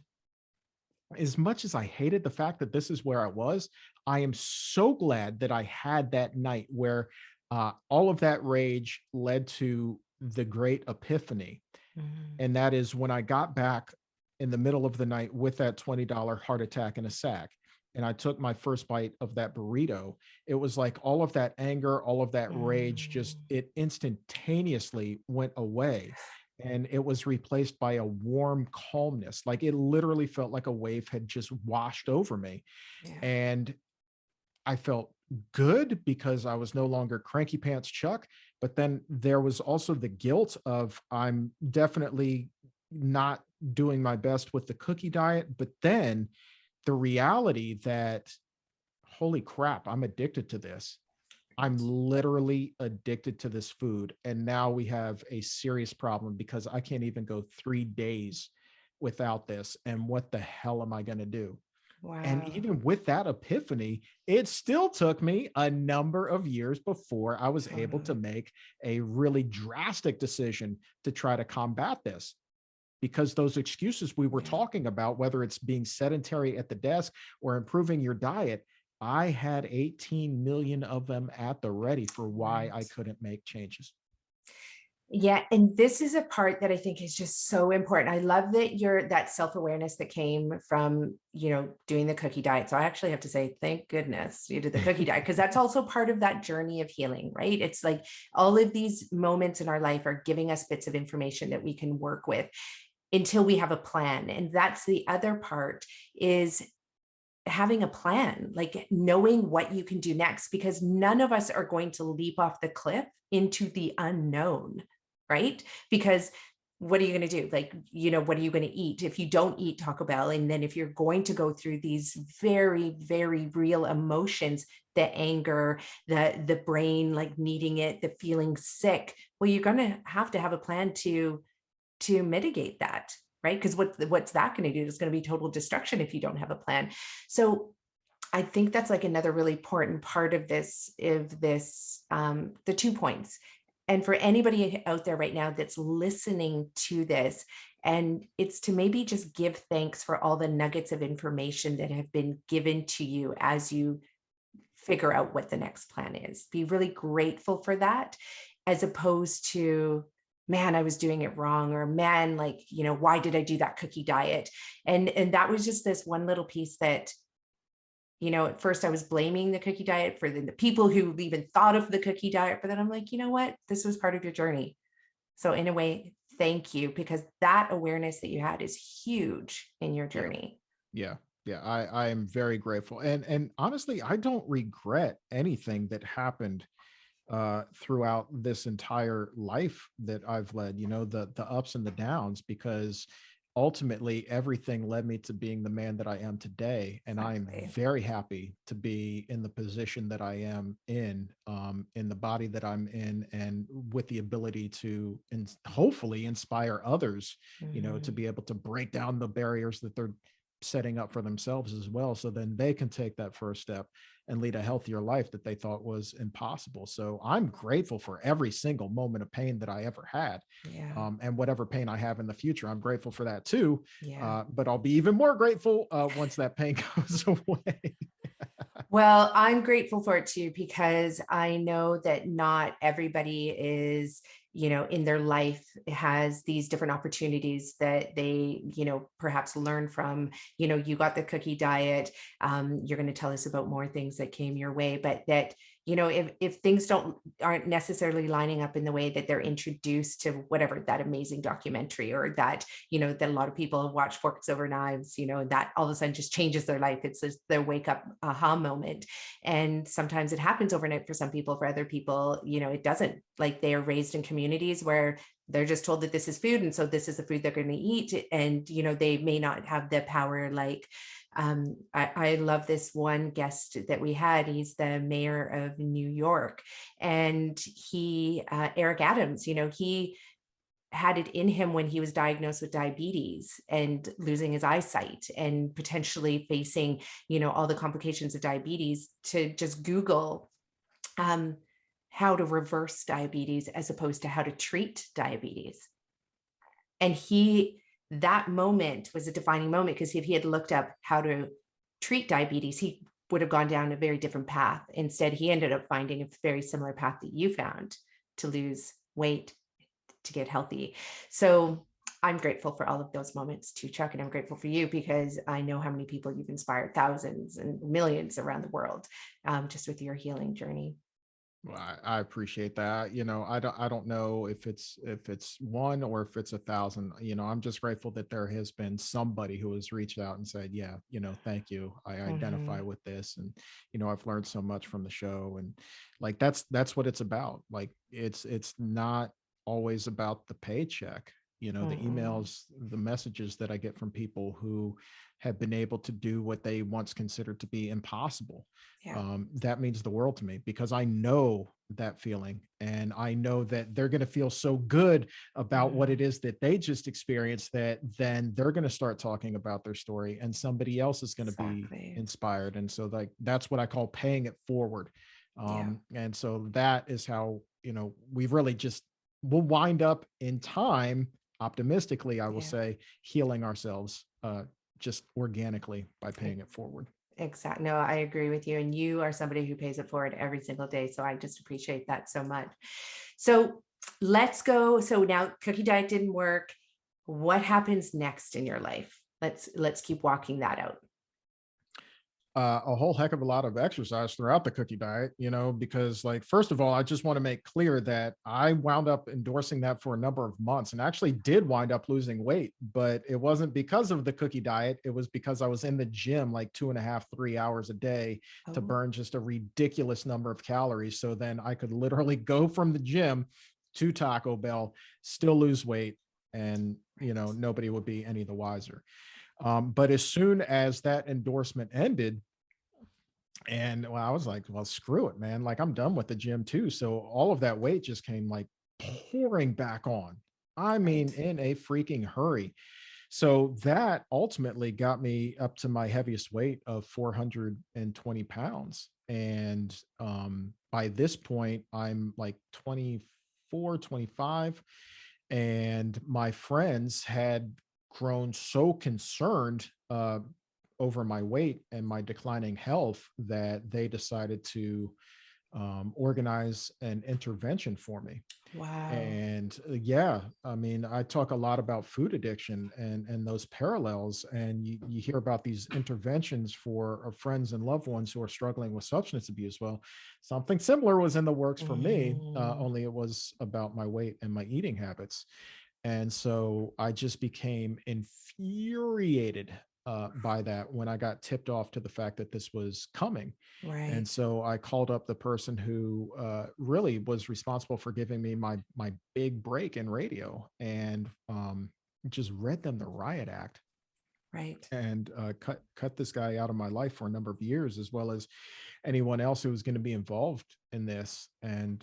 S1: as much as I hated the fact that this is where I was, I am so glad that I had that night where all of that rage led to the great epiphany. And that is when I got back in the middle of the night with that $20 heart attack in a sack, and I took my first bite of that burrito. It was like all of that anger, all of that rage, just, it instantaneously went away. and it was replaced by a warm calmness. Like it literally felt like a wave had just washed over me.
S2: Yeah.
S1: And I felt good because I was no longer cranky pants Chuck, but then there was also the guilt of I'm definitely not doing my best with the cookie diet, but then the reality that holy crap, I'm addicted to this. I'm literally addicted to this food. And now we have a serious problem because I can't even go 3 days without this. And what the hell am I going to do? And
S2: Wow.
S1: even with that epiphany, it still took me a number of years before I was able to
S2: Totally.
S1: make a really drastic decision to try to combat this. Because those excuses we were
S2: Yeah.
S1: talking about, whether it's being sedentary at the desk or improving your diet, I had 18 million of them at the ready for why I
S2: Right.
S1: couldn't make changes.
S2: Yeah, and this is a part that I think is just so important. I love that that self-awareness that came from, doing the cookie diet. So I actually have to say, thank goodness you did the cookie diet, because that's also part of that journey of healing, right? It's like all of these moments in our life are giving us bits of information that we can work with until we have a plan. And that's the other part, is having a plan, like knowing what you can do next, because none of us are going to leap off the cliff into the unknown, right? Because what are you going to do? Like, what are you going to eat if you don't eat Taco Bell? And then if you're going to go through these very, very real emotions, the anger, the brain like needing it, the feeling sick, well, you're going to have a plan to mitigate that, right? Because what's that going to do? It's going to be total destruction if you don't have a plan. So I think that's like another really important part of this, the 2 points. And for anybody out there right now that's listening to this, and it's to maybe just give thanks for all the nuggets of information that have been given to you as you figure out what the next plan is. Be really grateful for that, as opposed to, man, I was doing it wrong, or man, like, why did I do that cookie diet? And that was just this one little piece that, at first I was blaming the cookie diet for the people who even thought of the cookie diet, but then I'm like, you know what? This was part of your journey. So in a way, thank you, because that awareness that you had is huge in your
S1: Yeah.
S2: journey.
S1: Yeah. Yeah. I am very grateful. And honestly, I don't regret anything that happened throughout this entire life that I've led, the ups and the downs, because ultimately everything led me to being the man that I am today. And I'm
S2: Exactly.
S1: very happy to be in the position that I am in the body that I'm in, and with the ability to hopefully inspire others, to
S2: Mhm.
S1: be able to break down the barriers that they're setting up for themselves as well. So then they can take that first step and lead a healthier life that they thought was impossible. So I'm grateful for every single moment of pain that I ever had.
S2: Yeah.
S1: And whatever pain I have in the future, I'm grateful for that too.
S2: Yeah.
S1: But I'll be even more grateful once that pain goes away.
S2: Well, I'm grateful for it too, because I know that not everybody is, in their life has these different opportunities that they, perhaps learn from. You got the cookie diet. You're going to tell us about more things that came your way, but that, if things aren't necessarily lining up in the way that they're introduced to whatever that amazing documentary, or that, that a lot of people watch Forks Over Knives, that all of a sudden just changes their life. It's just their wake up aha moment. And sometimes it happens overnight for some people. For other people, it doesn't. Like, they are raised in communities where they're just told that this is food, and so this is the food they're going to eat. And they may not have the power. Like, I love this one guest that we had. He's the mayor of New York, and Eric Adams, he had it in him when he was diagnosed with diabetes and losing his eyesight, and potentially facing, all the complications of diabetes, to just Google um, how to reverse diabetes as opposed to how to treat diabetes. And that moment was a defining moment, because if he had looked up how to treat diabetes, he would have gone down a very different path. Instead, he ended up finding a very similar path that you found, to lose weight, to get healthy. So I'm grateful for all of those moments too, Chuck. And I'm grateful for you, because I know how many people you've inspired, thousands and millions around the world, just with your healing journey.
S1: Well, I appreciate that. I don't know if it's one or if it's 1,000. I'm just grateful that there has been somebody who has reached out and said, yeah, thank you. I identify
S2: Mhm.
S1: with this, and I've learned so much from the show, and like that's what it's about. Like it's not always about the paycheck. The
S2: Mm-mm.
S1: emails, the messages that I get from people who have been able to do what they once considered to be impossible,
S2: Yeah,
S1: that means the world to me, because I know that feeling, and I know that they're going to feel so good about what it
S2: mm,
S1: is that they just experienced, that then they're going to start talking about their story and somebody else is going to be
S2: exactly.
S1: inspired. And so, like, that's what I call paying it forward.
S2: Yeah,
S1: And so that is how, we've really just, we'll wind up in time, optimistically, I will
S2: yeah.
S1: say, healing ourselves, just organically, by
S2: I
S1: paying it forward.
S2: exactly. No, I agree with you. And you are somebody who pays it forward every single day. So I just appreciate that so much. So let's go. So now cookie diet didn't work. What happens next in your life? Let's keep walking that out.
S1: A whole heck of a lot of exercise throughout the cookie diet, because, like, first of all, I just want to make clear that I wound up endorsing that for a number of months and actually did wind up losing weight, but it wasn't because of the cookie diet. It was because I was in the gym like 2.5, 3 hours a day to
S2: Oh,
S1: burn just a ridiculous number of calories. So then I could literally go from the gym to Taco Bell, still lose weight, and,
S2: right.
S1: nobody would be any the wiser. But as soon as that endorsement ended, and well, I was like, well, screw it, man. Like, I'm done with the gym too. So all of that weight just came like pouring back on. I
S2: Right.
S1: mean, in a freaking hurry. So that ultimately got me up to my heaviest weight of 420 pounds. And by this point, I'm like 24, 25. And my friends had grown so concerned over my weight and my declining health that they decided to organize an intervention for me.
S2: Wow.
S1: And yeah, I mean, I talk a lot about food addiction and those parallels, and you hear about these interventions for friends and loved ones who are struggling with substance abuse. Well, something similar was in the works for me,
S2: Mm,
S1: only it was about my weight and my eating habits. And so I just became infuriated by that when I got tipped off to the fact that this was coming. And
S2: right.
S1: so I called up the person who really was responsible for giving me my big break in radio, and just read them the riot act,
S2: Right.
S1: and cut this guy out of my life for a number of years, as well as anyone else who was going to be involved in this. And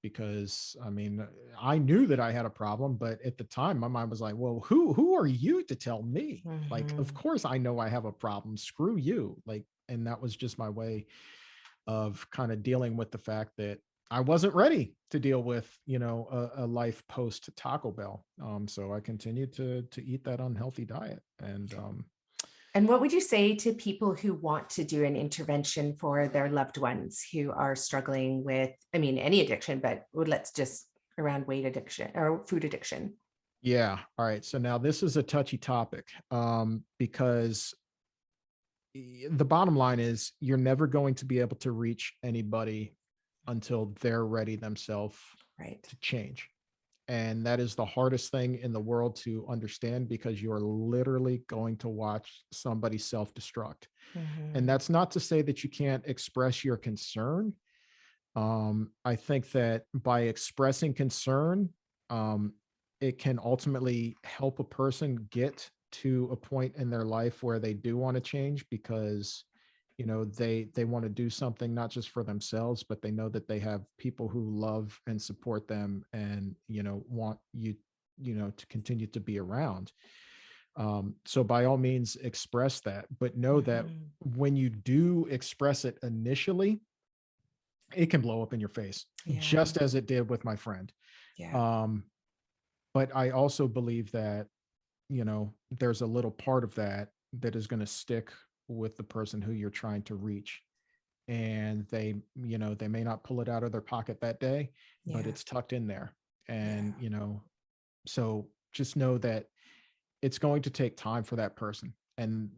S1: because, I mean, I knew that I had a problem, but at the time my mind was like, well, who are you to tell me? Like, of
S2: Mhm.
S1: course I know I have a problem. Screw you. Like, and that was just my way of kind of dealing with the fact that I wasn't ready to deal with, a life post Taco Bell. So I continued to eat that unhealthy diet. And
S2: And what would you say to people who want to do an intervention for their loved ones who are struggling with, I mean, any addiction, but let's just around weight addiction or food addiction?
S1: yeah, all right. So now this is a touchy topic, because the bottom line is you're never going to be able to reach anybody until they're ready themselves
S2: Right.
S1: to change. And that is the hardest thing in the world to understand, because you are literally going to watch somebody self destruct. And
S2: Mhm.
S1: that's not to say that you can't express your concern. I think that by expressing concern, um, it can ultimately help a person get to a point in their life where they do want to change, because they want to do something not just for themselves, but they know that they have people who love and support them, and want you, to continue to be around. So by all means express that, but know that
S2: Mhm.
S1: when you do express it initially, it can blow up in your face,
S2: Yeah.
S1: just as it did with my friend.
S2: Yeah.
S1: Um, but I also believe that, there's a little part of that that is going to stick with the person who you're trying to reach. And they may not pull it out of their pocket that day, but
S2: Yeah.
S1: it's tucked in there. And,
S2: Yeah.
S1: so just know that it's going to take time for that person. And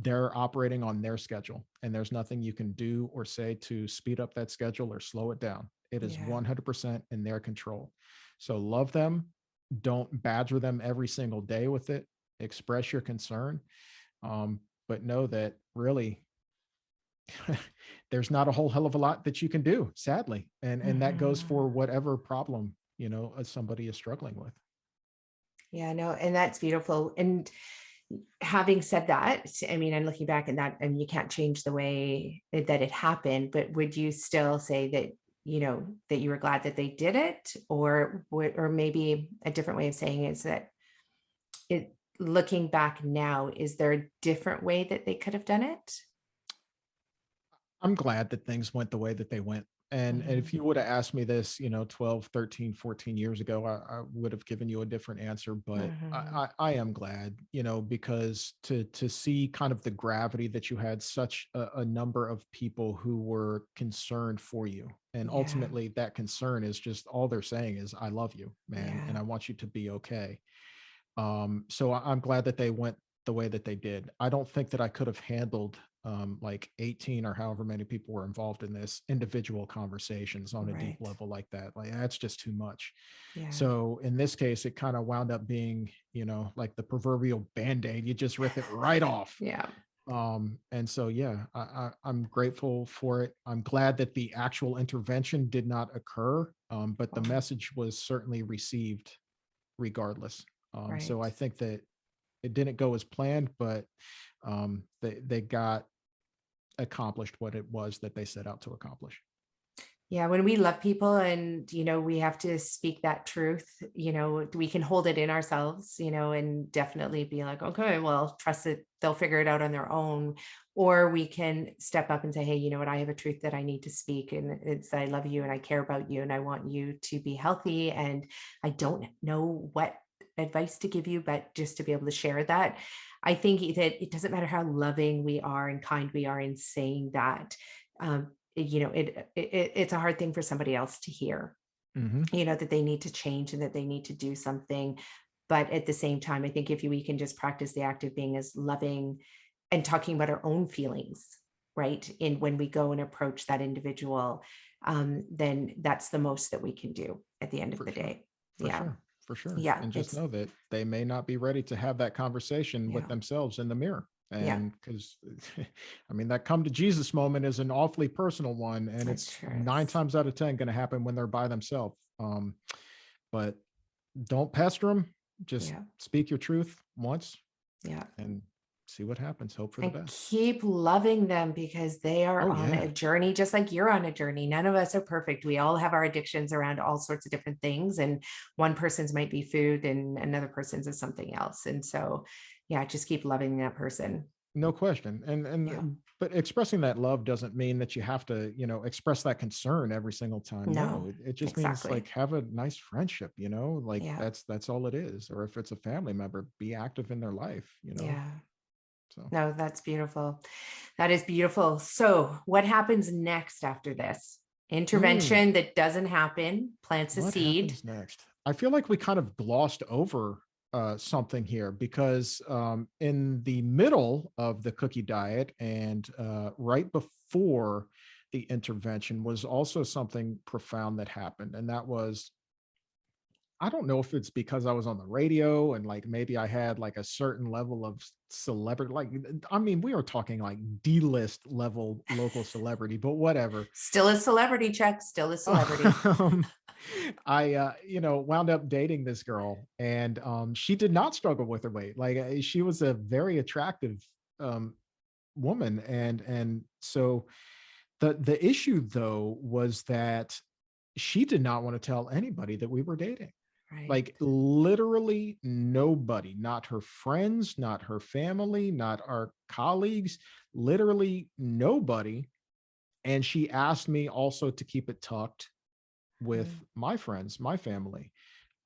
S1: they're operating on their schedule, and there's nothing you can do or say to speed up that schedule or slow it down. It is
S2: Yeah.
S1: 100% in their control. So love them. Don't badger them every single day with it. Express your concern. But know that really there's not a whole hell of a lot that you can do, sadly. And that goes for
S2: Mhm.
S1: whatever problem, somebody is struggling with.
S2: Yeah, no, and that's beautiful. And having said that, I mean, I'm looking back at that, and you can't change the way that it happened, but would you still say that, that you were glad that they did it? Or maybe a different way of saying it is that looking back now, is there a different way that they could have done it?
S1: I'm glad that things went the way that they went. And if
S2: Mhm.
S1: you would have asked me this, 12, 13, 14 years ago, I would have given you a different answer. But
S2: Mhm.
S1: I am glad, because to see kind of the gravity that you had such a number of people who were concerned for you. And
S2: Yeah,
S1: ultimately, that concern is just all they're saying is, I love you, man, and
S2: yeah,
S1: I want you to be okay. So I'm glad that they went the way that they did. I don't think that I could have handled like 18 or however many people were involved in this individual conversations on a deep
S2: right.
S1: level like that. Like that's just too much.
S2: Yeah,
S1: So in this case, it kind of wound up being, like the proverbial band-aid. You just rip it right off.
S2: yeah,
S1: And so yeah, I'm grateful for it. I'm glad that the actual intervention did not occur, but the
S2: well,
S1: message was certainly received regardless. So
S2: right.
S1: I think that it didn't go as planned, but they got accomplished what it was that they set out to accomplish.
S2: Yeah, when we love people and, we have to speak that truth, we can hold it in ourselves, and definitely be like, okay, well, trust it, they'll figure it out on their own. Or we can step up and say, hey, you know what, I have a truth that I need to speak. And it's, I love you and I care about you and I want you to be healthy. And I don't know what advice to give you, but just to be able to share that. I think that it doesn't matter how loving we are and kind we are in saying that. It's a hard thing for somebody else to hear,
S1: Hmm.
S2: that they need to change and that they need to do something. But at the same time, I think if we can just practice the act of being as loving and talking about our own feelings, right? In when we go and approach that individual, then that's the most that we can do at the end of
S1: For
S2: the
S1: sure.
S2: day.
S1: For
S2: Yeah.
S1: sure. For sure.
S2: Yeah.
S1: And just
S2: It's,
S1: know that they may not be ready to have that conversation with
S2: yeah.
S1: themselves in the mirror.
S2: Yeah.
S1: And because, I mean, that come to Jesus moment is an awfully personal one. And
S2: It
S1: it's
S2: sure
S1: nine
S2: is.
S1: times out of 10 going to happen when they're by themselves. But don't pester them. Just
S2: Yeah.
S1: speak your truth once
S2: Yeah.
S1: and see what happens. Hope for the
S2: And
S1: best.
S2: keep loving them because they are
S1: Oh,
S2: on
S1: yeah.
S2: a journey, just like you're on a journey. None of us are perfect. We all have our addictions around all sorts of different things. And one person's might be food and another person's is something else. And so, yeah, just keep loving that person.
S1: No question.
S2: Yeah.
S1: But expressing that love doesn't mean that you have to, express that concern every single time. No,
S2: No,
S1: it just means like
S2: exactly.
S1: have a nice friendship, like
S2: Yeah.
S1: that's all it is. Or if it's a family member, be active in their life.
S2: Yeah.
S1: So
S2: No, that's beautiful. That is beautiful. So, what happens next after this?
S1: mm,
S2: Intervention that doesn't happen plants a
S1: what
S2: seed.
S1: happens next? I feel like we kind of glossed over something here because in the middle of the cookie diet and right before the intervention was also something profound that happened. And that was, I don't know if it's because I was on the radio and like maybe I had like a certain level of celebrity. Like, I mean, we are talking like D-list level local celebrity, but whatever.
S2: Still a celebrity, Chuck. Still a celebrity.
S1: um, I wound up dating this girl, and she did not struggle with her weight. Like she was a very attractive um, woman, and so the issue though was that she did not want to tell anybody that we were dating.
S2: Right.
S1: Like literally nobody, not her friends, not her family, not our colleagues, literally nobody. And she asked me also to keep it tucked with
S2: Mm,
S1: my friends, my family.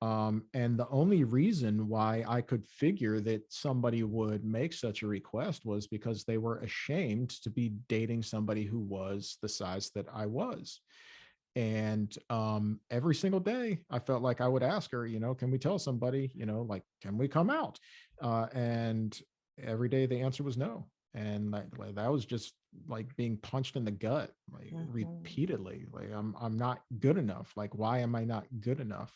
S1: And the only reason why I could figure that somebody would make such a request was because they were ashamed to be dating somebody who was the size that I was. And every single day, I felt like I would ask her, can we tell somebody, like, can we come out? And every day the answer was no. And like that was just like being punched in the gut, like
S2: Mhm.
S1: repeatedly. Like I'm not good enough. Like, why am I not good enough?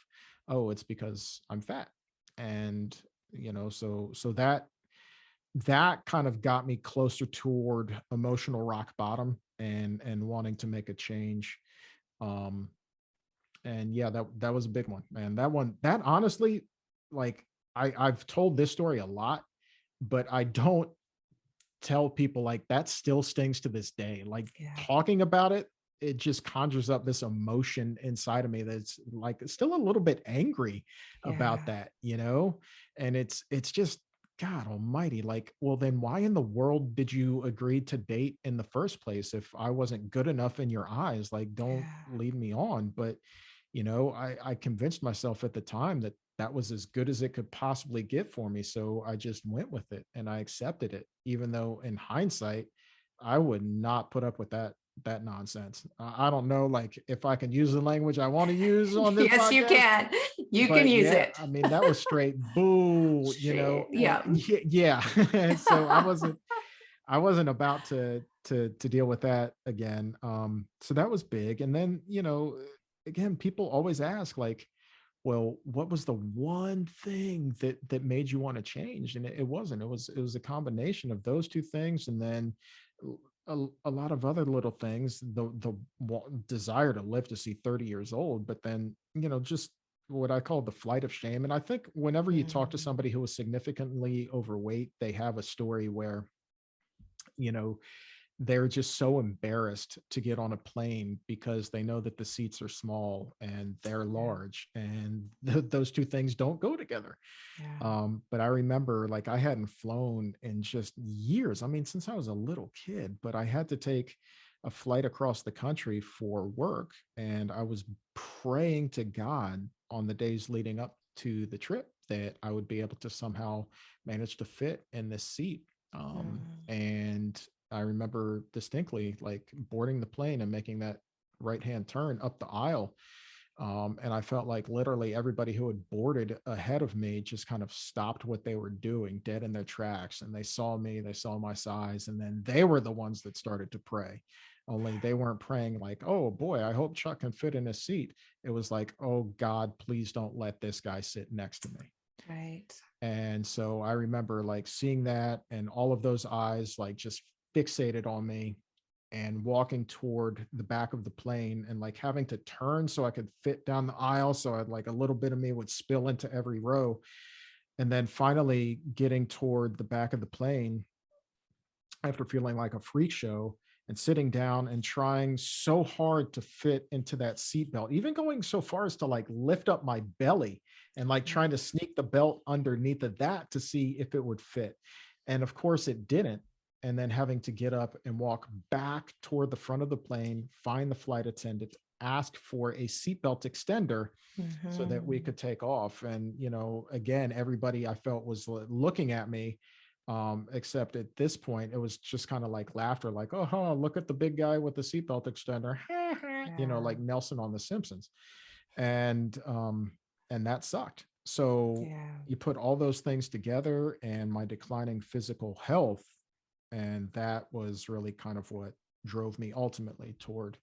S1: Oh, it's because I'm fat. And so that kind of got me closer toward emotional rock bottom and wanting to make a change. Um, and yeah, that was a big one, man. That honestly, like I've told this story a lot, but I don't tell people, like, that still stings to this day. Like,
S2: Yeah.
S1: talking about it, it just conjures up this emotion inside of me that's like still a little bit angry about
S2: Yeah.
S1: that. And it's just, God almighty, like, well, then why in the world did you agree to date in the first place if I wasn't good enough in your eyes? Like, don't
S2: Yeah.
S1: lead me on. But I convinced myself at the time that that was as good as it could possibly get for me. So I just went with it and I accepted it, even though in hindsight, I would not put up with that nonsense. I don't know, like, if I can use the language I want to use on this
S2: Yes, you
S1: podcast,
S2: can. You can
S1: but
S2: use
S1: yeah,
S2: it.
S1: I mean, that was straight boo,
S2: Shit.
S1: and
S2: Yeah.
S1: yeah. So I wasn't about to deal with that again. So that was big. And then, again, people always ask, like, well, what was the one thing that made you want to change? And it wasn't. It was a combination of those two things, and then a lot of other little things. The desire to live to see 30 years old, but then just what I call the flight of shame. And I think whenever you talk to
S2: Mm.
S1: somebody who is significantly overweight, they have a story where you know they're just so embarrassed to get on a plane because they know that the seats are small and they're
S2: Yeah.
S1: large, and those two things don't go together.
S2: Yeah.
S1: But I remember, like, I hadn't flown in just years. I mean, since I was a little kid, but I had to take a flight across the country for work, and I was praying to God on the days leading up to the trip that I would be able to somehow manage to fit in this seat.
S2: Mm.
S1: And I remember distinctly, like, boarding the plane and making that right hand turn up the aisle. And I felt like literally everybody who had boarded ahead of me just kind of stopped what they were doing dead in their tracks. And they saw me, they saw my size, and then they were the ones that started to pray. Only they weren't praying like, oh boy, I hope Chuck can fit in his seat. It was like, oh God, please don't let this guy sit next to me.
S2: Right.
S1: And so I remember, like, seeing that and all of those eyes, like, just fixated on me, and walking toward the back of the plane and, like, having to turn so I could fit down the aisle. So I'd, like, a little bit of me would spill into every row. And then finally getting toward the back of the plane after feeling like a freak show and sitting down and trying so hard to fit into that seatbelt, even going so far as to, like, lift up my belly and, like, trying to sneak the belt underneath of that to see if it would fit. And of course it didn't. And then having to get up and walk back toward the front of the plane, find the flight attendant, ask for a seatbelt extender so that we
S2: Mm-hmm.
S1: could take off. And, again, everybody, I felt, was looking at me, except at this point it was just kind of like laughter, like, oh huh, look at the big guy with the seatbelt extender,
S2: Yeah.
S1: like Nelson on The Simpsons. And that sucked. So
S2: Yeah.
S1: you put all those things together, and my declining physical health, and that was really kind of what drove me ultimately toward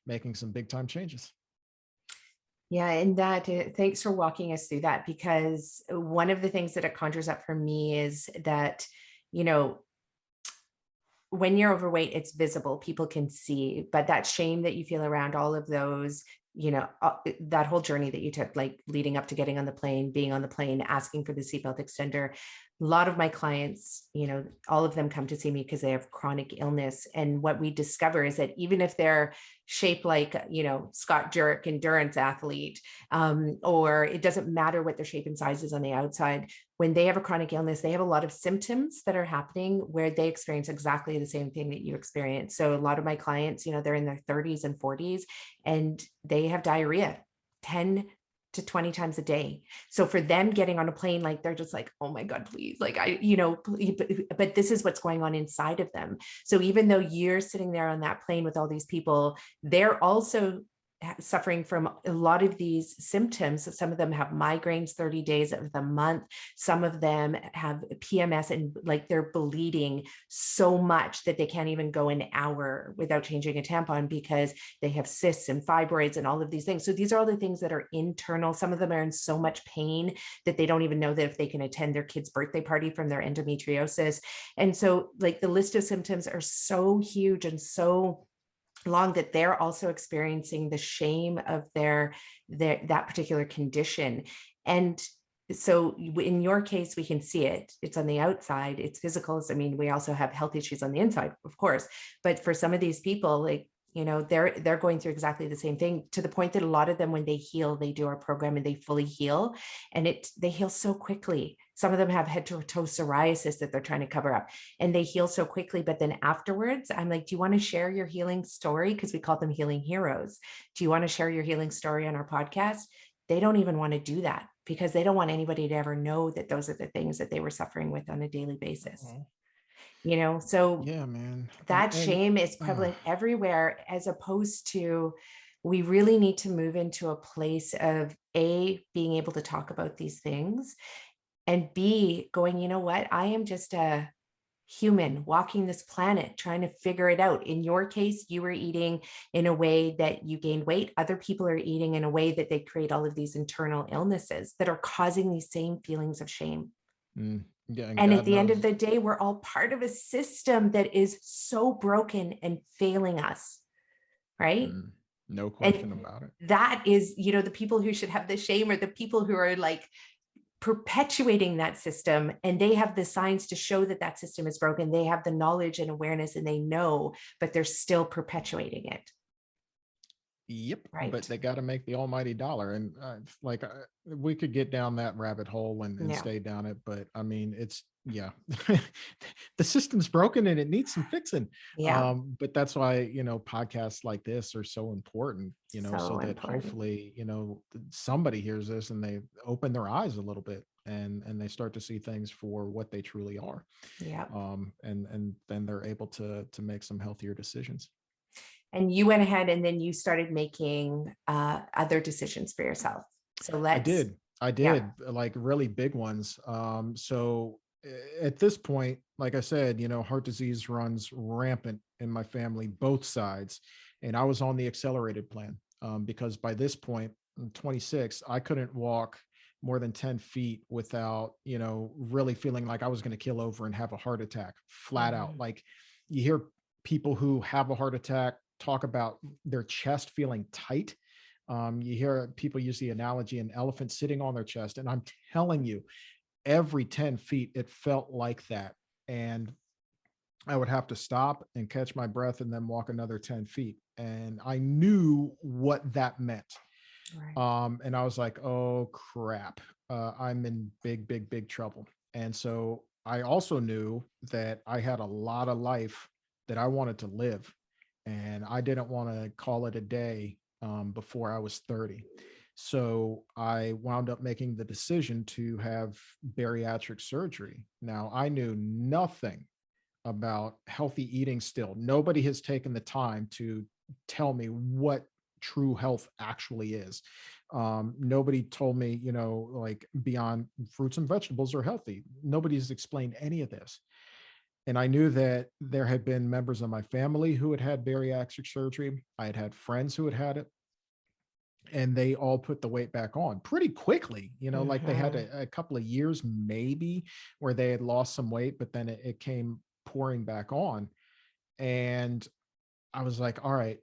S1: making some big time changes.
S2: Yeah, and that thanks for walking us through that, because one of the things that it conjures up for me is that, you know, when you're overweight, it's visible, people can see, but that shame that you feel around all of those, that whole journey that you took, like leading up to getting on the plane, being on the plane, asking for the seatbelt extender. A lot of my clients, all of them come to see me because they have chronic illness. And what we discover is that even if they're shaped like, Scott Jurek endurance athlete, or it doesn't matter what their shape and size is on the outside, when they have a chronic illness, they have a lot of symptoms that are happening where they experience exactly the same thing that you experience. So a lot of my clients, they're in their 30s and 40s, and they have diarrhea 10 to 20 times a day. So for them getting on a plane, like, they're just like, oh my God, please. Like, but this is what's going on inside of them. So even though you're sitting there on that plane with all these people, they're also suffering from a lot of these symptoms. Some of them have migraines 30 days of the month. Some of them have PMS and like they're bleeding so much that they can't even go an hour without changing a tampon because they have cysts and fibroids and all of these things. So these are all the things that are internal. Some of them are in so much pain that they don't even know that if they can attend their kid's birthday party from their endometriosis. And so like the list of symptoms are so huge and so long that they're also experiencing the shame of their that particular condition. And so in your case, we can see it. It's on the outside, it's physical. I mean, we also have health issues on the inside, of course. But for some of these people, like, you know, they're going through exactly the same thing, to the point that a lot of them, when they heal, they do our program and they fully heal, and they heal so quickly. Some of them have head to toe psoriasis that they're trying to cover up, and they heal so quickly. But then afterwards, I'm like, do you want to share your healing story? Because we call them healing heroes. Do you want to share your healing story on our podcast? They don't even want to do that because they don't want anybody to ever know that those are the things that they were suffering with on a daily basis. You know, so
S1: yeah, man,
S2: that shame is prevalent everywhere, as opposed to, we really need to move into a place of A, being able to talk about these things, and B, going, you know what, I am just a human walking this planet trying to figure it out. In your case, you were eating in a way that you gained weight. Other people are eating in a way that they create all of these internal illnesses that are causing these same feelings of shame.
S1: Yeah,
S2: and at the end of the day, we're all part of a system that is so broken and failing us, right?
S1: No question about it.
S2: That is, you know, the people who should have the shame are the people who are like perpetuating that system, and they have the signs to show that that system is broken. They have the knowledge and awareness and they know, but they're still perpetuating it.
S1: Yep.
S2: Right.
S1: But they got to make the almighty dollar. And we could get down that rabbit hole and stay down it. But I mean, it's, the system's broken and it needs some fixing.
S2: Yeah.
S1: But that's why, you know, podcasts like this are so important, you know, so that hopefully, you know, somebody hears this and they open their eyes a little bit and they start to see things for what they truly are.
S2: Yeah.
S1: And then they're able to make some healthier decisions.
S2: And you went ahead and then you started making other decisions for yourself. So
S1: I did like really big ones. So at this point, like I said, you know, heart disease runs rampant in my family, both sides. And I was on the accelerated plan because by this point, I'm 26, I couldn't walk more than 10 feet without, you know, really feeling like I was going to kill over and have a heart attack flat out. Like you hear people who have a heart attack talk about their chest feeling tight. You hear people use the analogy an elephant sitting on their chest. And I'm telling you, every 10 feet, it felt like that. And I would have to stop and catch my breath and then walk another 10 feet. And I knew what that meant. Right. And I was like, oh crap, I'm in big trouble. And so I also knew that I had a lot of life that I wanted to live. And I didn't want to call it a day before I was 30. So I wound up making the decision to have bariatric surgery. Now, I knew nothing about healthy eating still. Nobody has taken the time to tell me what true health actually is. Nobody told me, you know, like beyond fruits and vegetables are healthy. Nobody's explained any of this. And I knew that there had been members of my family who had had bariatric surgery. I had had friends who had had it. And they all put the weight back on pretty quickly, you know, like they had a couple of years maybe where they had lost some weight, but then it came pouring back on. And I was like, all right,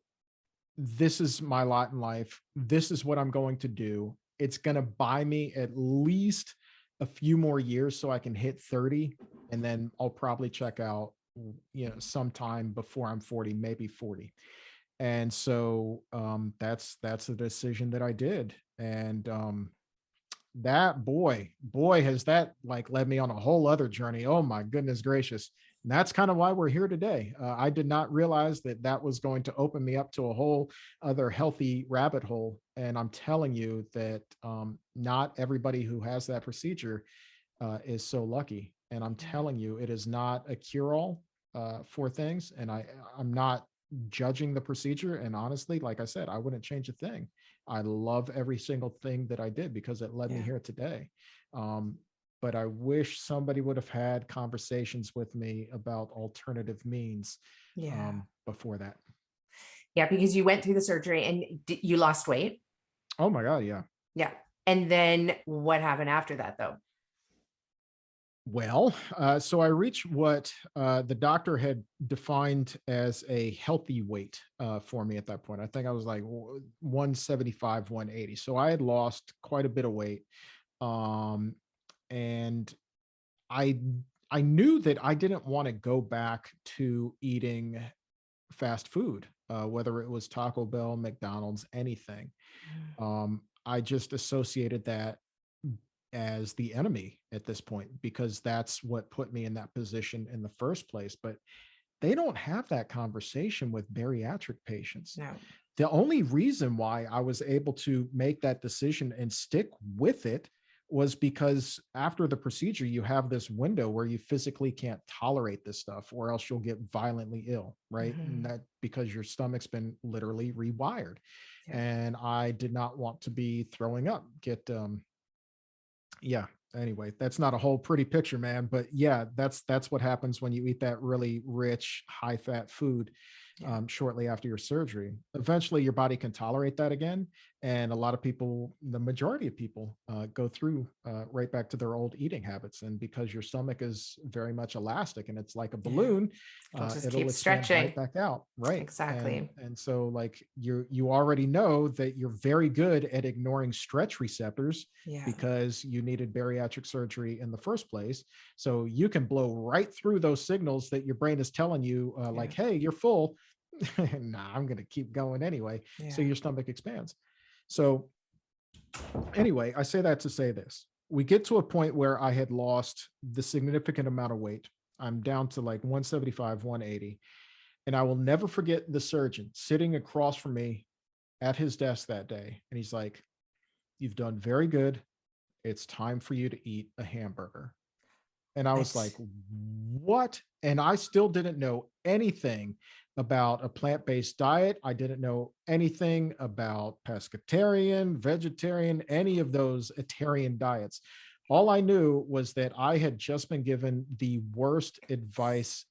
S1: this is my lot in life. This is what I'm going to do. It's going to buy me at least a few more years so I can hit 30. And then I'll probably check out, you know, sometime before I'm 40, maybe 40. And so that's a decision that I did. And that boy has that like led me on a whole other journey. Oh my goodness gracious. And that's kind of why we're here today. I did not realize that that was going to open me up to a whole other healthy rabbit hole. And I'm telling you that not everybody who has that procedure is so lucky. And I'm telling you, it is not a cure-all for things. And I'm not judging the procedure. And honestly, like I said, I wouldn't change a thing. I love every single thing that I did because it led me here today. Um, but I wish somebody would have had conversations with me about alternative means
S2: Yeah.
S1: before that.
S2: Yeah, because you went through the surgery and you lost weight.
S1: Oh my God, yeah.
S2: Yeah. And then what happened after that, though?
S1: Well, so I reached what the doctor had defined as a healthy weight for me at that point. I think I was like 175, 180. So I had lost quite a bit of weight. Um, and I I knew that I didn't want to go back to eating fast food, whether it was Taco Bell, McDonald's, anything. I just associated that as the enemy at this point because that's what put me in that position in the first place. But they don't have that conversation with bariatric patients.
S2: No.
S1: The only reason why I was able to make that decision and stick with it was because after the procedure, you have this window where you physically can't tolerate this stuff, or else you'll get violently ill, right? And that because your stomach's been literally rewired.
S2: Yeah.
S1: And I did not want to be throwing up, yeah, anyway, that's not a whole pretty picture, man, but yeah, that's what happens when you eat that really rich high fat food shortly after your surgery. Eventually your body can tolerate that again, and a lot of people, the majority of people, go through right back to their old eating habits. And because your stomach is very much elastic and it's like a balloon,
S2: It'll just
S1: it'll
S2: keep
S1: expand
S2: stretching.
S1: right back out, right?
S2: Exactly.
S1: And so like you already know that you're very good at ignoring stretch receptors because you needed bariatric surgery in the first place. So you can blow right through those signals that your brain is telling you, like, hey, you're full. Nah, I'm going to keep going anyway. So your stomach expands. So anyway, I say that to say this. We get to a point where I had lost the significant amount of weight. I'm down to like 175, 180. And I will never forget the surgeon sitting across from me at his desk that day. And he's like, "You've done very good. It's time for you to eat a hamburger." And I was like, what? And I still didn't know anything about a plant-based diet. I didn't know anything about pescatarian, vegetarian, any of those Itarian diets. All I knew was that I had just been given the worst advice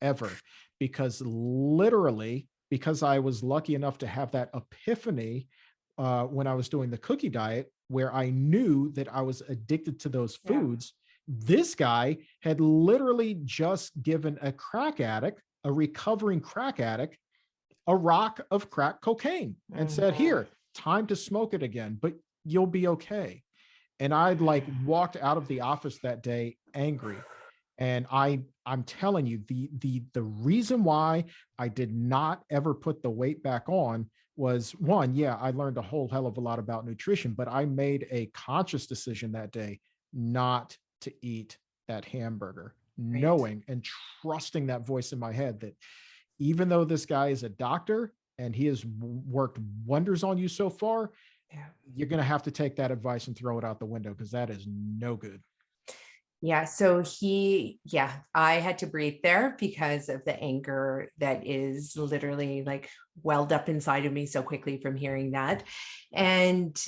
S1: ever, because literally, because I was lucky enough to have that epiphany when I was doing the cookie diet, where I knew that I was addicted to those foods. This guy had literally just given a crack addict, a recovering crack addict, a rock of crack cocaine and said, "Here, time to smoke it again, but you'll be okay." And I'd like walked out of the office that day angry. And I'm telling you, the reason why I did not ever put the weight back on was, one, yeah, I learned a whole hell of a lot about nutrition, but I made a conscious decision that day not to eat that hamburger, knowing and trusting that voice in my head that even though this guy is a doctor and he has worked wonders on you so far, you're going to have to take that advice and throw it out the window, because that is no good.
S2: Yeah. So I had to breathe there because of the anger that is literally like welled up inside of me so quickly from hearing that. And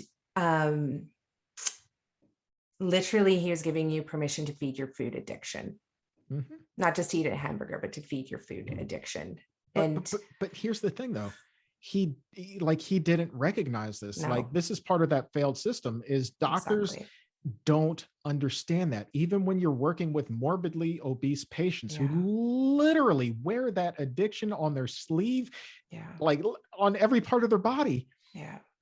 S2: literally, he was giving you permission to feed your food addiction, not just to eat a hamburger, but to feed your food addiction.
S1: But here's the thing, though. He didn't recognize this.
S2: No.
S1: Like, this is part of that failed system, is doctors don't understand that. Even when you're working with morbidly obese patients who literally wear that addiction on their sleeve, like on every part of their body,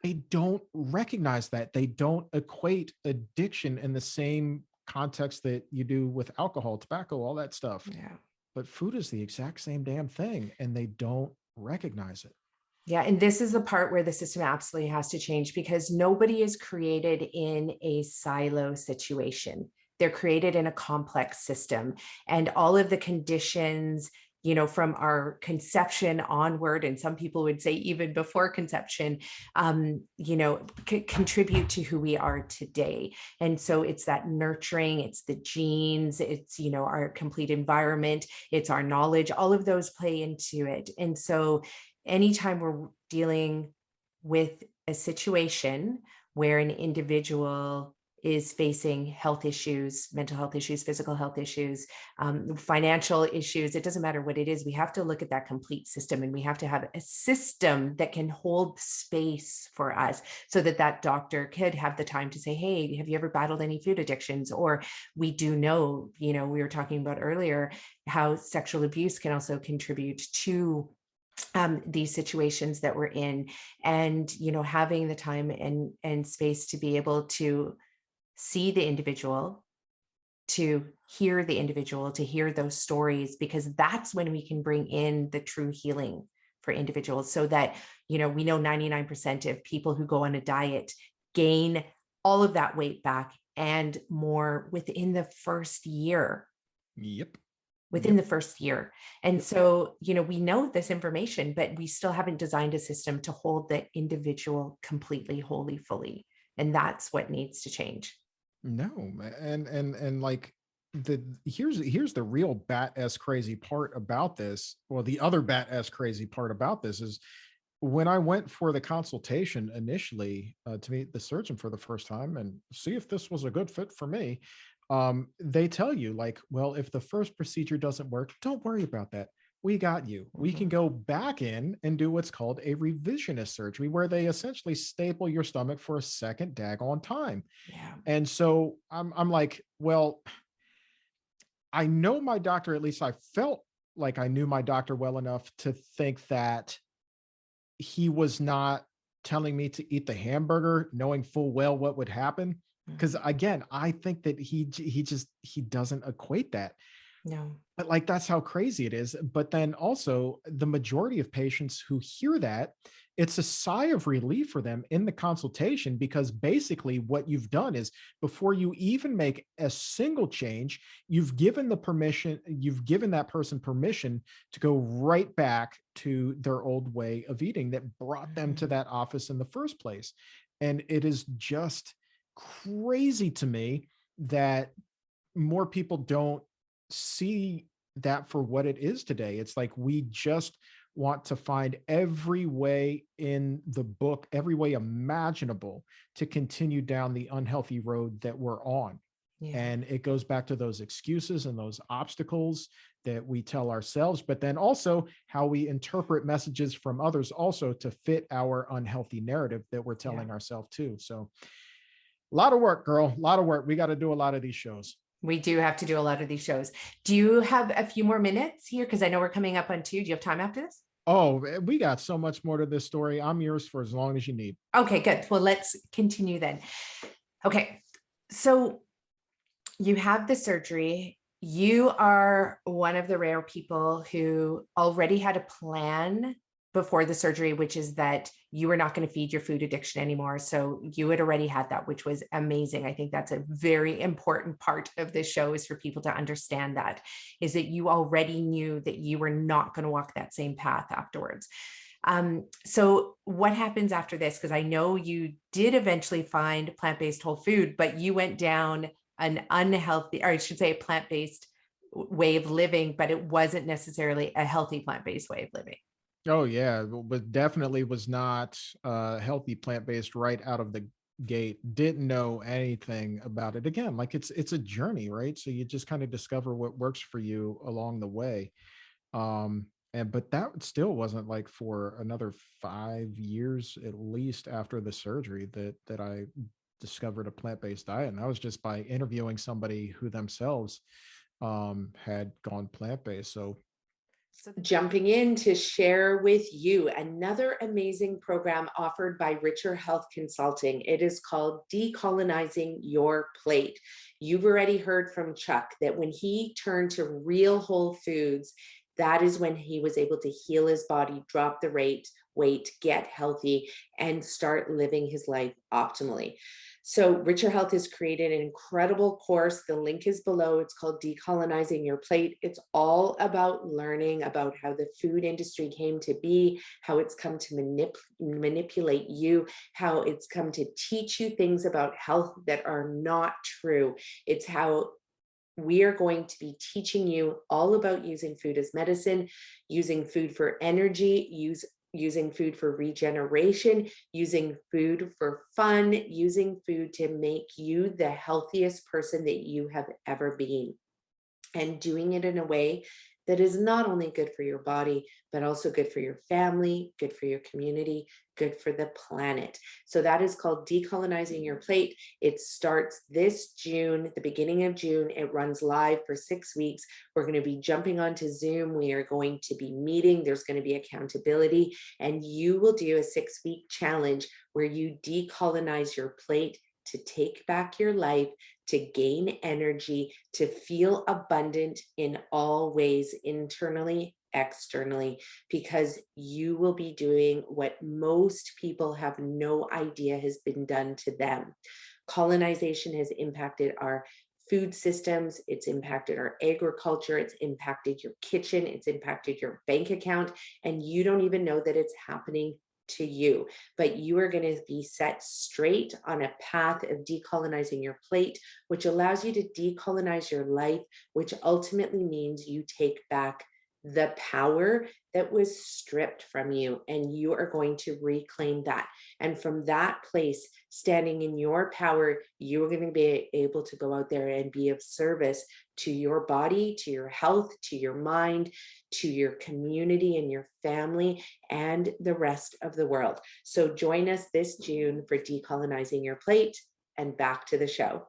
S1: they don't recognize that. They don't equate addiction in the same context that you do with alcohol, tobacco, all that stuff. But food is the exact same damn thing, and they don't recognize it.
S2: Yeah. And this is the part where the system absolutely has to change, because nobody is created in a silo situation. They're created in a complex system, and all of the conditions from our conception onward, and some people would say even before conception, contribute to who we are today. And so it's that nurturing, it's the genes, it's, our complete environment, it's our knowledge, all of those play into it. And so anytime we're dealing with a situation where an individual is facing health issues, mental health issues, physical health issues, financial issues, it doesn't matter what it is, we have to look at that complete system, and we have to have a system that can hold space for us so that that doctor could have the time to say, hey, have you ever battled any food addictions? Or we do know, we were talking about earlier, how sexual abuse can also contribute to these situations that we're in. And, having the time and space to be able to see the individual, to hear the individual, to hear those stories, because that's when we can bring in the true healing for individuals. So that, we know 99% of people who go on a diet gain all of that weight back and more within the first year.
S1: Yep.
S2: Within the first year. And so, we know this information, but we still haven't designed a system to hold the individual completely, wholly, fully. And that's what needs to change.
S1: No, and like here's the real bat-ass crazy part about this. Well, the other bat-ass crazy part about this is when I went for the consultation initially to meet the surgeon for the first time and see if this was a good fit for me, they tell you like, well, if the first procedure doesn't work, don't worry about that. We got you. We can go back in and do what's called a revisionist surgery, where they essentially staple your stomach for a second daggone time.
S2: Yeah.
S1: And so I'm like, well, I know my doctor, at least I felt like I knew my doctor well enough to think that he was not telling me to eat the hamburger, knowing full well what would happen. Because again, I think that he doesn't equate that.
S2: No.
S1: But like, that's how crazy it is. But then also the majority of patients who hear that, it's a sigh of relief for them in the consultation, because basically what you've done is, before you even make a single change, you've given that person permission to go right back to their old way of eating that brought them to that office in the first place. And it is just crazy to me that more people don't see that for what it is today. It's like we just want to find every way in the book, every way imaginable, to continue down the unhealthy road that we're on. Yeah. And it goes back to those excuses and those obstacles that we tell ourselves, but then also how we interpret messages from others also to fit our unhealthy narrative that we're telling ourselves too. So a lot of work, girl, a lot of work. We got to do a lot of these shows.
S2: We do have to do a lot of these shows. Do you have a few more minutes here? Because I know we're coming up on 2. Do you have time after this?
S1: Oh, we got so much more to this story. I'm yours for as long as you need.
S2: Okay, good. Well, let's continue then. Okay. So you have the surgery. You are one of the rare people who already had a plan before the surgery, which is that you were not going to feed your food addiction anymore. So you had already had that, which was amazing. I think that's a very important part of this show, is for people to understand that, is that you already knew that you were not going to walk that same path afterwards. So what happens after this? Because I know you did eventually find plant-based whole food, but you went down an unhealthy, or I should say a plant-based way of living, but it wasn't necessarily a healthy plant-based way of living.
S1: Oh yeah, but definitely was not healthy plant-based right out of the gate. Didn't know anything about it. Again, like it's a journey, right? So you just kind of discover what works for you along the way. But that still wasn't like for another 5 years at least after the surgery that I discovered a plant-based diet. And that was just by interviewing somebody who themselves had gone plant-based. So
S3: jumping in to share with you another amazing program offered by Richer Health Consulting. It is called Decolonizing Your Plate. You've already heard from Chuck that when he turned to real whole foods, that is when he was able to heal his body, drop the weight, get healthy, and start living his life optimally. So Richer Health has created an incredible course. The link is below. It's called Decolonizing Your Plate. It's all about learning about how the food industry came to be, how it's come to manipulate you, how it's come to teach you things about health that are not true. It's how we are going to be teaching you all about using food as medicine, using food for energy, using food for regeneration, using food for fun, using food to make you the healthiest person that you have ever been, and doing it in a way that is not only good for your body, but also good for your family, good for your community, good for the planet. So that is called Decolonizing Your Plate. It starts this June, the beginning of June. It runs live for 6 weeks. We're going to be jumping onto Zoom. We are going to be meeting. There's going to be accountability, and you will do a 6-week challenge where you decolonize your plate to take back your life, to gain energy, to feel abundant in all ways, internally, externally, because you will be doing what most people have no idea has been done to them. Colonization has impacted our food systems, it's impacted our agriculture, it's impacted your kitchen, it's impacted your bank account, and you don't even know that it's happening to you. But you are going to be set straight on a path of decolonizing your plate, which allows you to decolonize your life, which ultimately means you take back the power that was stripped from you, and you are going to reclaim that. And from that place, standing in your power, you're going to be able to go out there and be of service to your body, to your health, to your mind, to your community and your family, and the rest of the world. So join us this June for Decolonizing Your Plate, and back to the show.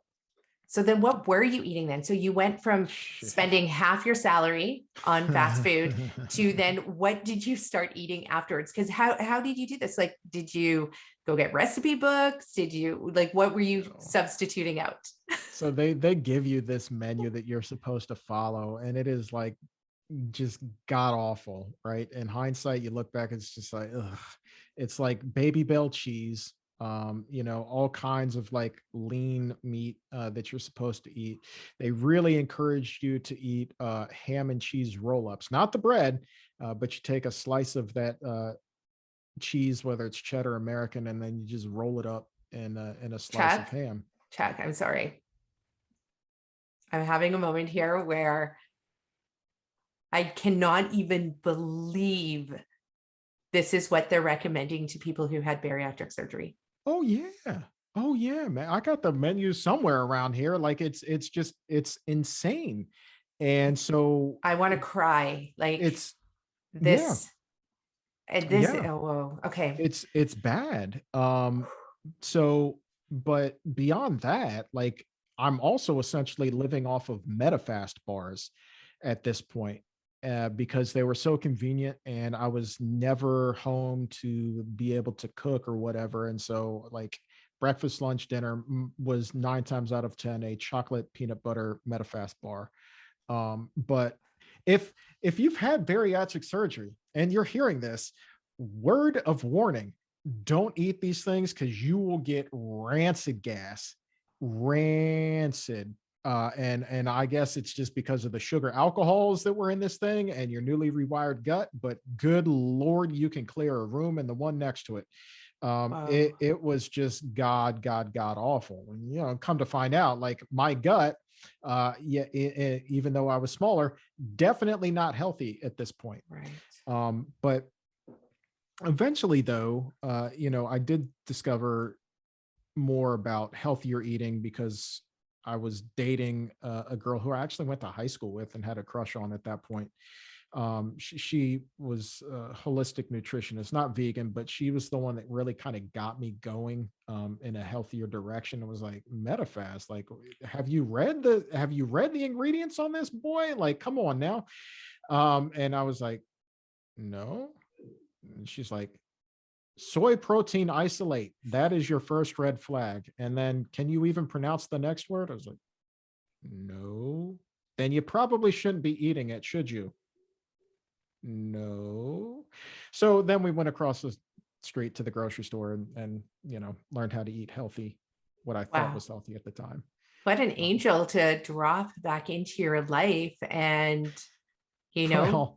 S2: So then what were you eating then? So you went from spending half your salary on fast food to then what did you start eating afterwards? Because how did you do this? Like, did you go get recipe books? Did you what were you substituting out?
S1: So they give you this menu that you're supposed to follow, and it is like just god awful, right? In hindsight, you look back, it's just like, ugh. It's like Baby Bell cheese, all kinds of like lean meat that you're supposed to eat. They really encouraged you to eat ham and cheese roll-ups, not the bread, but you take a slice of that cheese, whether it's cheddar, American, and then you just roll it up in a slice of ham.
S2: Chuck, I'm sorry. I'm having a moment here where I cannot even believe this is what they're recommending to people who had bariatric surgery.
S1: Oh yeah. Oh yeah, man. I got the menu somewhere around here. Like it's insane. And so
S2: I want to cry. Like
S1: it's yeah,
S2: this. And this,
S1: yeah.
S2: oh, whoa. Okay.
S1: It's bad. So but beyond that, like I'm also essentially living off of MetaFast bars at this point. Because they were so convenient and I was never home to be able to cook or whatever. And so like breakfast, lunch, dinner was 9 times out of 10 a chocolate peanut butter MetaFast bar. But if you've had bariatric surgery and you're hearing this, word of warning, don't eat these things because you will get rancid gas. Rancid. And I guess it's just because of the sugar alcohols that were in this thing and your newly rewired gut, but good Lord, you can clear a room and the one next to it.
S2: Wow.
S1: It was just God awful. And, come to find out, like my gut, even though I was smaller, definitely not healthy at this point.
S2: Right.
S1: But eventually though, I did discover more about healthier eating because I was dating a girl who I actually went to high school with and had a crush on at that point. She was a holistic nutritionist, not vegan, but she was the one that really kind of got me going in a healthier direction. It was like MetaFast. Like, have you read the ingredients on this, boy? Like, come on now. And I was like, no. And she's like, soy protein isolate. That is your first red flag. And then, can you even pronounce the next word? I was like, no. Then you probably shouldn't be eating it, should you? No. So then we went across the street to the grocery store and learned how to eat healthy what I thought
S2: Wow.
S1: was healthy at the time.
S2: What an
S1: Um,
S2: angel to drop back into your life and, you know,
S1: well,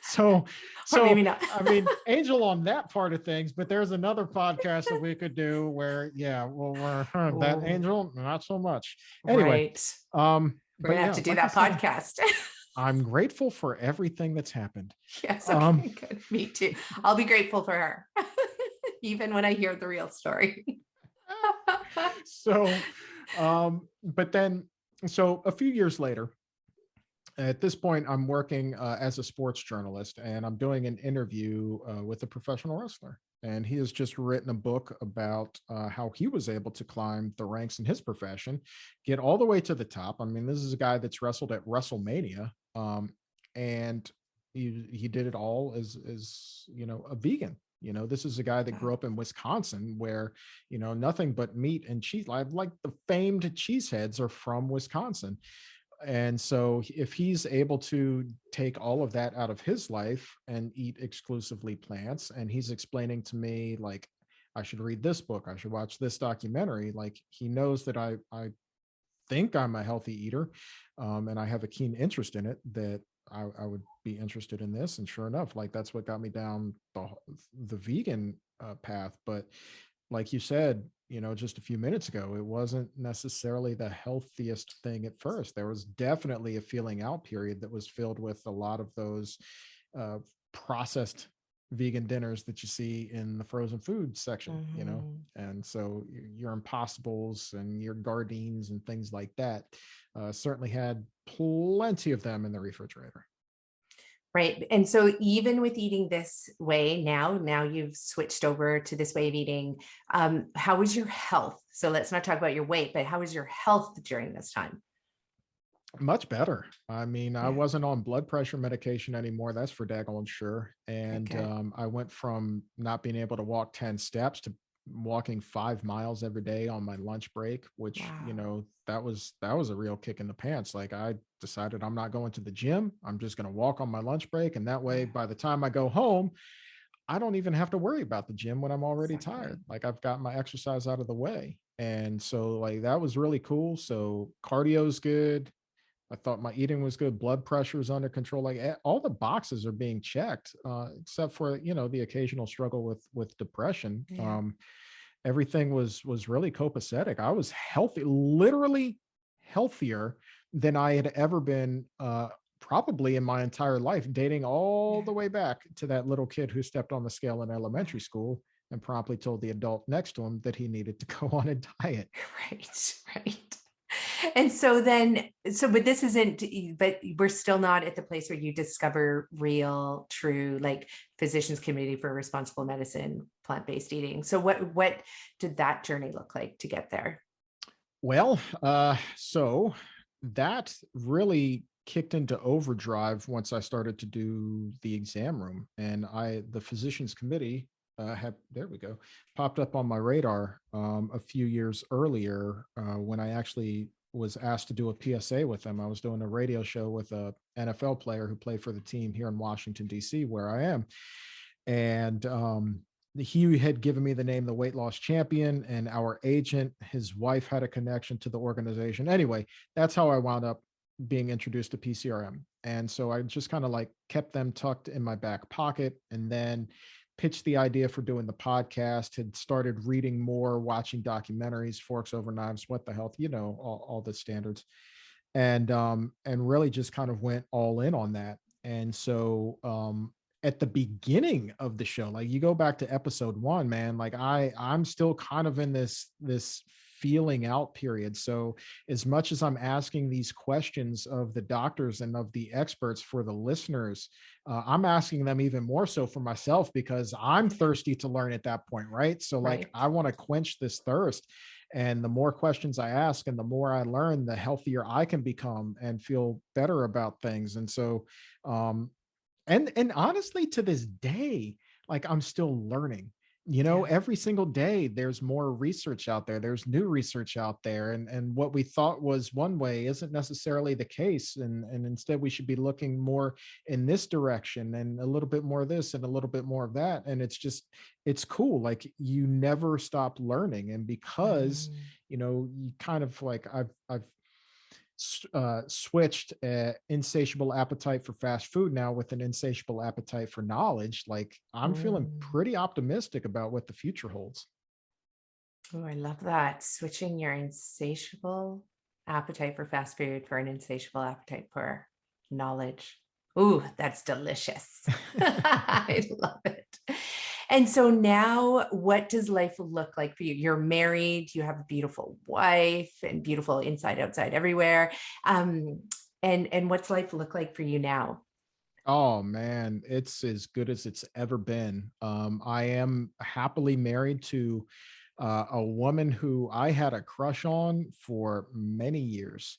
S1: so
S2: or maybe
S1: so
S2: not.
S1: I mean, angel on that part of things, but there's another podcast that we could do where, yeah, well, we're that
S2: Oh,
S1: angel, not so much. Anyway,
S2: right. We're
S1: but
S2: gonna have
S1: yeah,
S2: to do
S1: like I
S2: that
S1: said,
S2: podcast.
S1: I'm grateful for everything that's happened.
S2: Yes,
S1: Um,
S2: okay, good. Me too. I'll be grateful for her, even when I hear the real story.
S1: so, but then, so a few years later, at this point, I'm working as a sports journalist, and I'm doing an interview with a professional wrestler. And he has just written a book about how he was able to climb the ranks in his profession, get all the way to the top. I mean, this is a guy that's wrestled at WrestleMania, and he did it all as a vegan. This is a guy that grew
S2: Wow.
S1: up in Wisconsin, where nothing but meat and cheese. Like the famed cheeseheads are from Wisconsin, and so if he's able to take all of that out of his life and eat exclusively plants, and he's explaining to me like I should read this book, I should watch this documentary, like he knows that I think I'm a healthy eater, and I have a keen interest in it, that I would be interested in this. And sure enough, like that's what got me down the vegan path. But like you said, just a few minutes ago, it wasn't necessarily the healthiest thing at first. There was definitely a feeling out period that was filled with a lot of those uh, processed vegan dinners that you see in the frozen food section.
S2: Mhm.
S1: And so your Impossibles and your Gardines and things like that certainly had plenty of them in the refrigerator.
S2: Right. And so even with eating this way now you've switched over to this way of eating. How was your health? So let's not talk about your weight, but how was your health during this time?
S1: Much better. I mean, I
S2: Yeah.
S1: wasn't on blood pressure medication anymore. That's for daggone sure.
S2: Okay,
S1: And
S2: good.
S1: I went from not being able to walk 10 steps to walking 5 miles every day on my lunch break, which,
S2: Wow.
S1: that was a real kick in the pants. Like I decided I'm not going to the gym. I'm just going to walk on my lunch break. And that way,
S2: Yeah,
S1: by the time I go home, I don't even have to worry about the gym when I'm already
S2: exactly.
S1: tired. Like I've got my exercise out of the way. And so like that was really cool. So cardio's good. I thought my eating was good. Blood pressure is under control. Like all the boxes are being checked, except for the occasional struggle with depression.
S2: Yeah.
S1: Everything was really copacetic. I was healthy, literally healthier than I had ever been, probably in my entire life, dating all
S2: Yeah.
S1: the way back to that little kid who stepped on the scale in elementary school and promptly told the adult next to him that he needed to go on a diet.
S2: Right, right. And so then, but this isn't, but we're still not at the place where you discover real, true, like Physicians Committee for Responsible Medicine, plant-based eating. So what did that journey look like to get there?
S1: Well, so that really kicked into overdrive once I started to do the exam room, and the physicians committee had there we go popped up on my radar a few years earlier when I actually was asked to do a PSA with them. I was doing a radio show with a NFL player who played for the team here in Washington D.C., where I am, and he had given me the name the weight loss champion, and our agent, his wife, had a connection to the organization. Anyway, that's how I wound up being introduced to PCRM. And so I just kind of like kept them tucked in my back pocket, and then pitched the idea for doing the podcast, had started reading more, watching documentaries, Forks Over Knives, What the Health, all the standards. And really just kind of went all in on that. And so at the beginning of the show, like you go back to episode 1, man, like I'm still kind of in this feeling out period. So as much as I'm asking these questions of the doctors and of the experts for the listeners, I'm asking them even more so for myself, because I'm thirsty to learn at that point, right? So like
S2: Right.
S1: I want to quench this thirst. And the more questions I ask and the more I learn, the healthier I can become and feel better about things. And so um and honestly, to this day, like I'm still learning.
S2: Yeah.
S1: every single day there's more research out there, there's new research out there, and what we thought was one way isn't necessarily the case, and instead we should be looking more in this direction, and a little bit more of this and a little bit more of that. And it's cool, like you never stop learning. And because
S2: Mm.
S1: you kind of like I've switched insatiable appetite for fast food now with an insatiable appetite for knowledge. Like I'm feeling
S2: Mm.
S1: pretty optimistic about what the future holds.
S2: Oh, I love that. Switching your insatiable appetite for fast food for an insatiable appetite for knowledge. Ooh, that's delicious. I love it. And so now, what does life look like for you? You're married, you have a beautiful wife and beautiful inside, outside, everywhere. Um, and what's life look like for you now?
S1: Oh man, it's as good as it's ever been. I am happily married to a woman who I had a crush on for many years.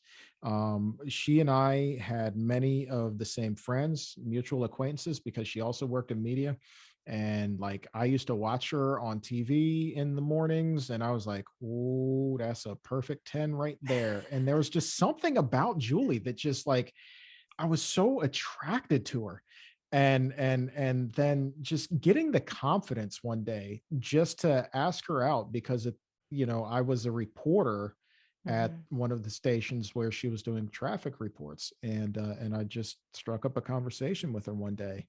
S1: She and I had many of the same friends, mutual acquaintances, because she also worked in media. And like I used to watch her on TV in the mornings, and I was like, oh, that's a perfect 10 right there. And there was just something about Julie that just like I was so attracted to her. And then just getting the confidence one day just to ask her out, because I was a reporter at
S2: Mhm.
S1: one of the stations where she was doing traffic reports, and I just struck up a conversation with her one day.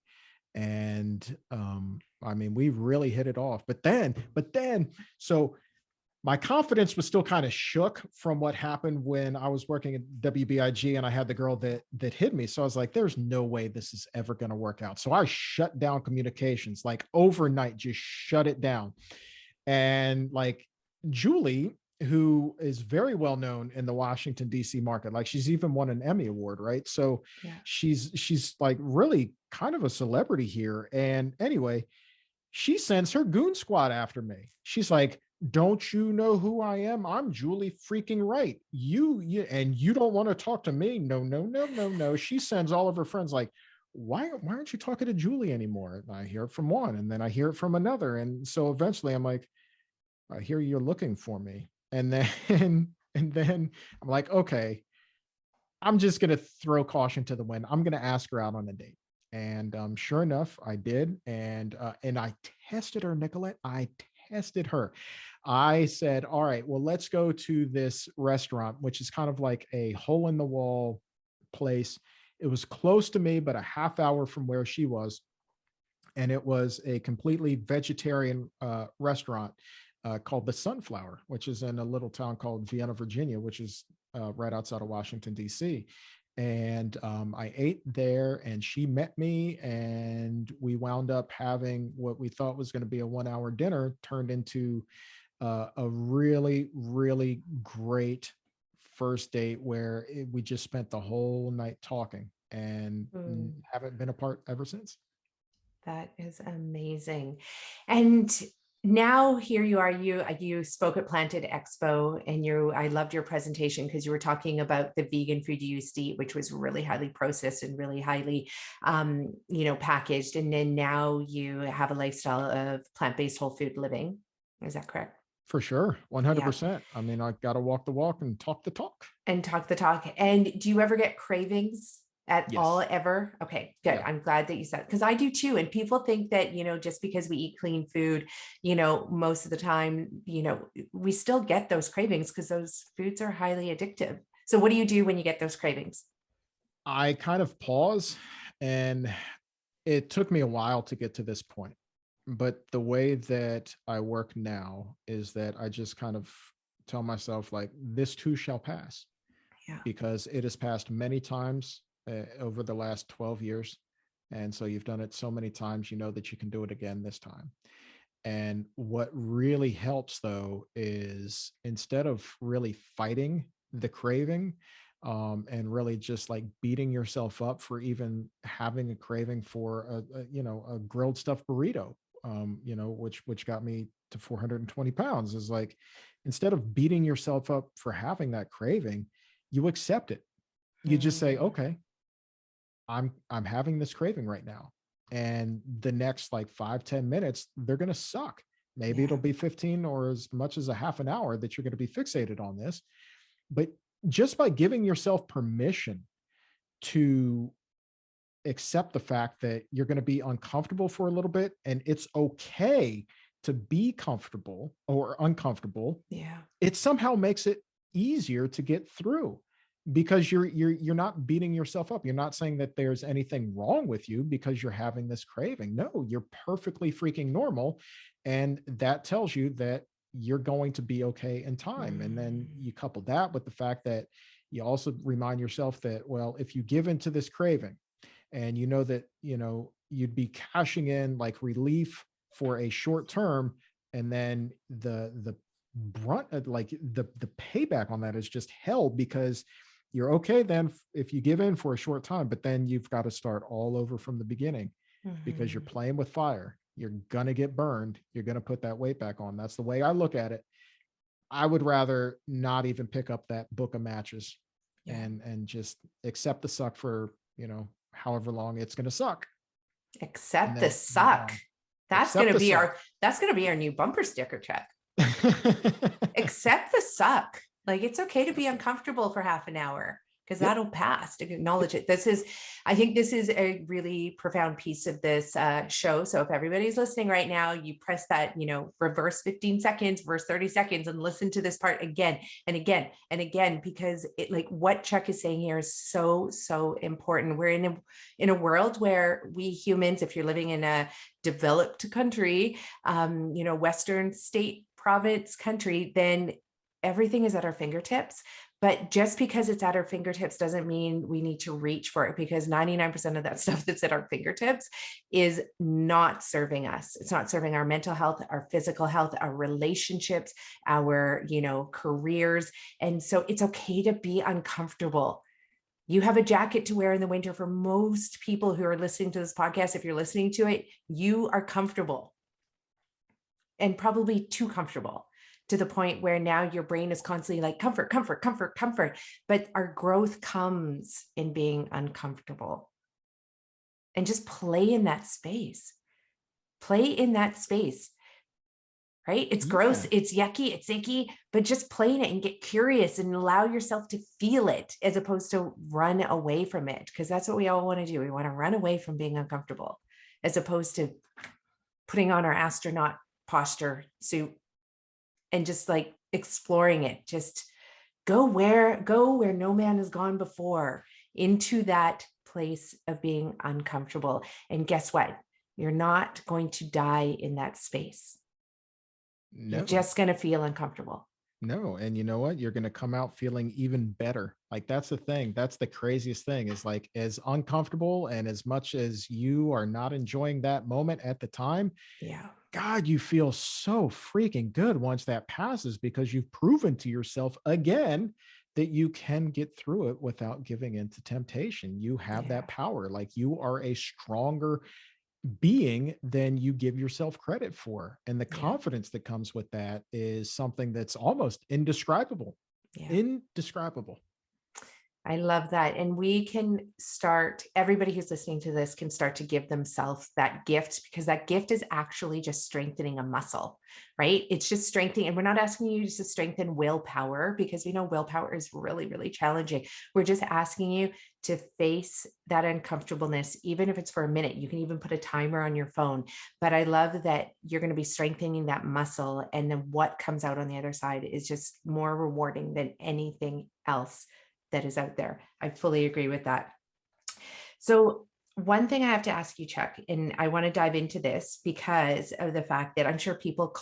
S1: And I mean, we really hit it off. But then so my confidence was still kind of shook from what happened when I was working at WBIG and I had the girl that hit me. So I was like, there's no way this is ever going to work out. So I shut down communications like overnight, just shut it down. And like Julie, who is very well known in the Washington D.C. market, like she's even won an Emmy award, right? So
S2: Yeah.
S1: she's like really kind of a celebrity here. And anyway, she sends her goon squad after me. She's like, don't you know who I am? I'm Julie freaking Wright. And you don't want to talk to me? No, no, no, no, no. She sends all of her friends like, why aren't you talking to Julie anymore? And I hear it from one, and then I hear it from another. And so eventually I'm like, I hear you're looking for me. And then and then I'm like, okay, I'm just gonna throw caution to the wind. I'm gonna ask her out on a date. And sure enough, I did. And I tested her, Nicolette. I tested her. I said, all right, well, let's go to this restaurant, which is kind of like a hole in the wall place. It was close to me, but a half hour from where she was. And it was a completely vegetarian restaurant called the Sunflower, which is in a little town called Vienna, Virginia, which is right outside of Washington, D.C. And I ate there, and she met me, and we wound up having what we thought was going to be a 1 hour dinner turned into a really, really great first date where we just spent the whole night talking and
S2: Mm.
S1: haven't been apart ever since.
S2: That is amazing. And now here you are, you spoke at Planted Expo, and I loved your presentation because you were talking about the vegan food you used to eat, which was really highly processed and really highly packaged. And then now you have a lifestyle of plant-based whole food living. Is that correct?
S1: For sure,
S2: Yeah.
S1: 100%. I mean, I got to walk the walk and talk the talk.
S2: And talk the talk. And do you ever get cravings at all
S1: Yes.
S2: ever? Okay, good.
S1: Yeah,
S2: I'm glad that you said, because I do too. And people think that, just because we eat clean food, most of the time, we still get those cravings because those foods are highly addictive. So what do you do when you get those cravings?
S1: I kind of pause, and it took me a while to get to this point. But the way that I work now is that I just kind of tell myself, like, this too shall pass,
S2: Yeah.
S1: because it has passed many times over the last 12 years. And so you've done it so many times, you know that you can do it again this time. And what really helps, though, is instead of really fighting the craving, and really just like beating yourself up for even having a craving for a grilled stuffed burrito, which got me to 420 pounds, is like, instead of beating yourself up for having that craving, you accept it. You just say,
S2: Mm.
S1: okay, I'm having this craving right now, and the next like 5-10 minutes they're going to suck, Maybe it'll be 15 or as much as a half an hour that you're going to be fixated on this. But just by giving yourself permission to accept the fact that you're going to be uncomfortable for a little bit, and it's okay to be comfortable or uncomfortable, it somehow makes it easier to get through, because you're not beating yourself up. You're not saying that there's anything wrong with you because you're having this craving. No, you're perfectly freaking normal, and that tells you that you're going to be okay in time. And then you couple that with the fact that you also remind yourself that, well, if you give into this craving, and you know that, you'd be cashing in like relief for a short term, and then the brunt of, like, the payback on that is just hell, because you're okay then if you give in for a short time, but then you've got to start all over from the beginning, because you're playing with fire. You're going to get burned. You're going to put that weight back on. That's the way I look at it. I would rather not even pick up that book of matches and just accept the suck for, however long it's going to suck.
S2: Accept the suck. That's going to be our new bumper sticker, Chuck. Accept the suck. Like, it's okay to be uncomfortable for half an hour, because that'll pass. To acknowledge it. I think this is a really profound piece of this show. So if everybody's listening right now, you press that, reverse 15 seconds, reverse 30 seconds, and listen to this part again and again and again, because it, like what Chuck is saying here, is so, so important. We're in a world where we humans, if you're living in a developed country, Western state, province, country, then everything is at our fingertips. But just because it's at our fingertips doesn't mean we need to reach for it, because 99% of that stuff that's at our fingertips is not serving us. It's not serving our mental health, our physical health, our relationships, our, careers. And so it's okay to be uncomfortable. You have a jacket to wear in the winter. For most people who are listening to this podcast, if you're listening to it, you are comfortable, and probably too comfortable, to the point where now your brain is constantly like comfort, comfort, comfort, comfort. But our growth comes in being uncomfortable. And just play in that space. Play in that space, right? It's gross, it's yucky, it's icky, but just play in it and get curious and allow yourself to feel it, as opposed to run away from it. Because that's what we all want to do. We want to run away from being uncomfortable, as opposed to putting on our astronaut posture suit and just like exploring it. Just go where no man has gone before, into that place of being uncomfortable. And guess what? You're not going to die in that space. No. You're just going to feel uncomfortable.
S1: No. And you know what? You're going to come out feeling even better. Like, that's the thing. That's the craziest thing, is like, as uncomfortable and as much as you are not enjoying that moment at the time. God, you feel so freaking good once that passes, because you've proven to yourself again that you can get through it without giving in to temptation. You have that power. Like, you are a stronger being than you give yourself credit for. And the confidence that comes with that is something that's almost indescribable. Indescribable.
S2: I love that. And we can start, everybody who's listening to this can start to give themselves that gift, because that gift is actually just strengthening a muscle, right? It's just strengthening. And we're not asking you to strengthen willpower, because we know willpower is really, really challenging. We're just asking you to face that uncomfortableness, even if it's for a minute. You can even put a timer on your phone. But I love that you're going to be strengthening that muscle. And then what comes out on the other side is just more rewarding than anything else that is out there. I fully agree with that. So one thing I have to ask you, Chuck, and I want to dive into this because of the fact that I'm sure people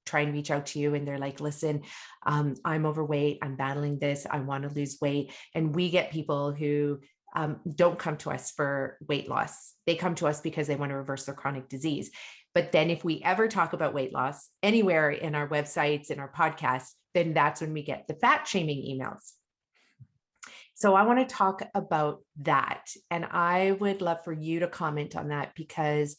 S2: try and reach out to you, and they're like, listen, I'm overweight, I'm battling this, I want to lose weight. And we get people who don't come to us for weight loss. They come to us because they want to reverse their chronic disease. But then if we ever talk about weight loss anywhere in our websites, in our podcasts, then that's when we get the fat shaming emails. So I want to talk about that. And I would love for you to comment on that, because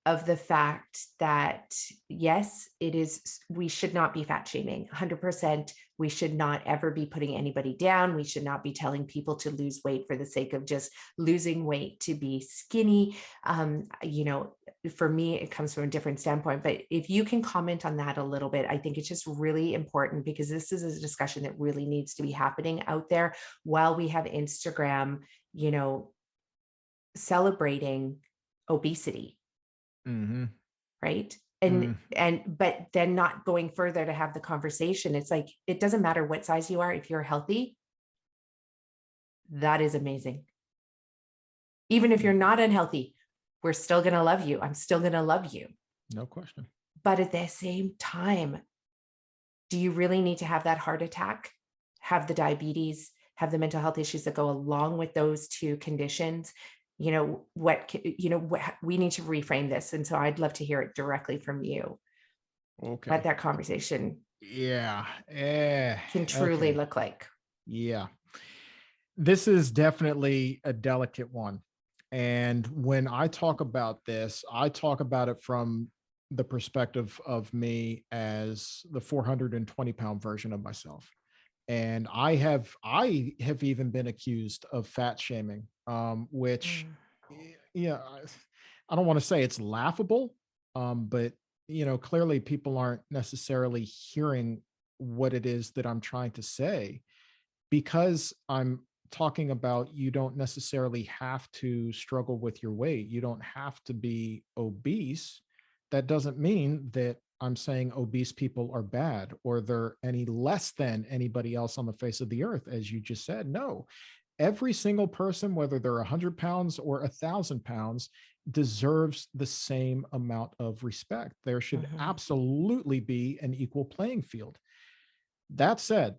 S2: of the fact that, yes, it is, we should not be fat shaming 100%. We should not ever be putting anybody down. We should not be telling people to lose weight for the sake of just losing weight to be skinny. You know, for me, it comes from a different standpoint, but if you can comment on that a little bit, I think it's just really important, because this is a discussion that really needs to be happening out there while we have Instagram, you know, celebrating obesity,
S1: Mm-hmm.
S2: right?
S1: Mm.
S2: But then not going further to have the conversation. It's like, it doesn't matter what size you are. If you're healthy, that is amazing. Even if you're not unhealthy, we're still going to love you. I'm still going to love you.
S1: No question.
S2: But at the same time, do you really need to have that heart attack, have the diabetes, have the mental health issues that go along with those two conditions? You know, we need to reframe this. And so I'd love to hear it directly from you.
S1: Okay.
S2: What that conversation can truly look like.
S1: Yeah. This is definitely a delicate one. And when I talk about this, I talk about it from the perspective of me as the 420-pound version of myself. And I have even been accused of fat shaming, which, yeah, I don't want to say it's laughable, but clearly people aren't necessarily hearing what it is that I'm trying to say, because I'm talking about, you don't necessarily have to struggle with your weight. You don't have to be obese. That doesn't mean that I'm saying obese people are bad or they're any less than anybody else on the face of the earth, as you just said. No, every single person, whether they're 100 pounds or 1,000 pounds, deserves the same amount of respect. There should absolutely be an equal playing field. That said,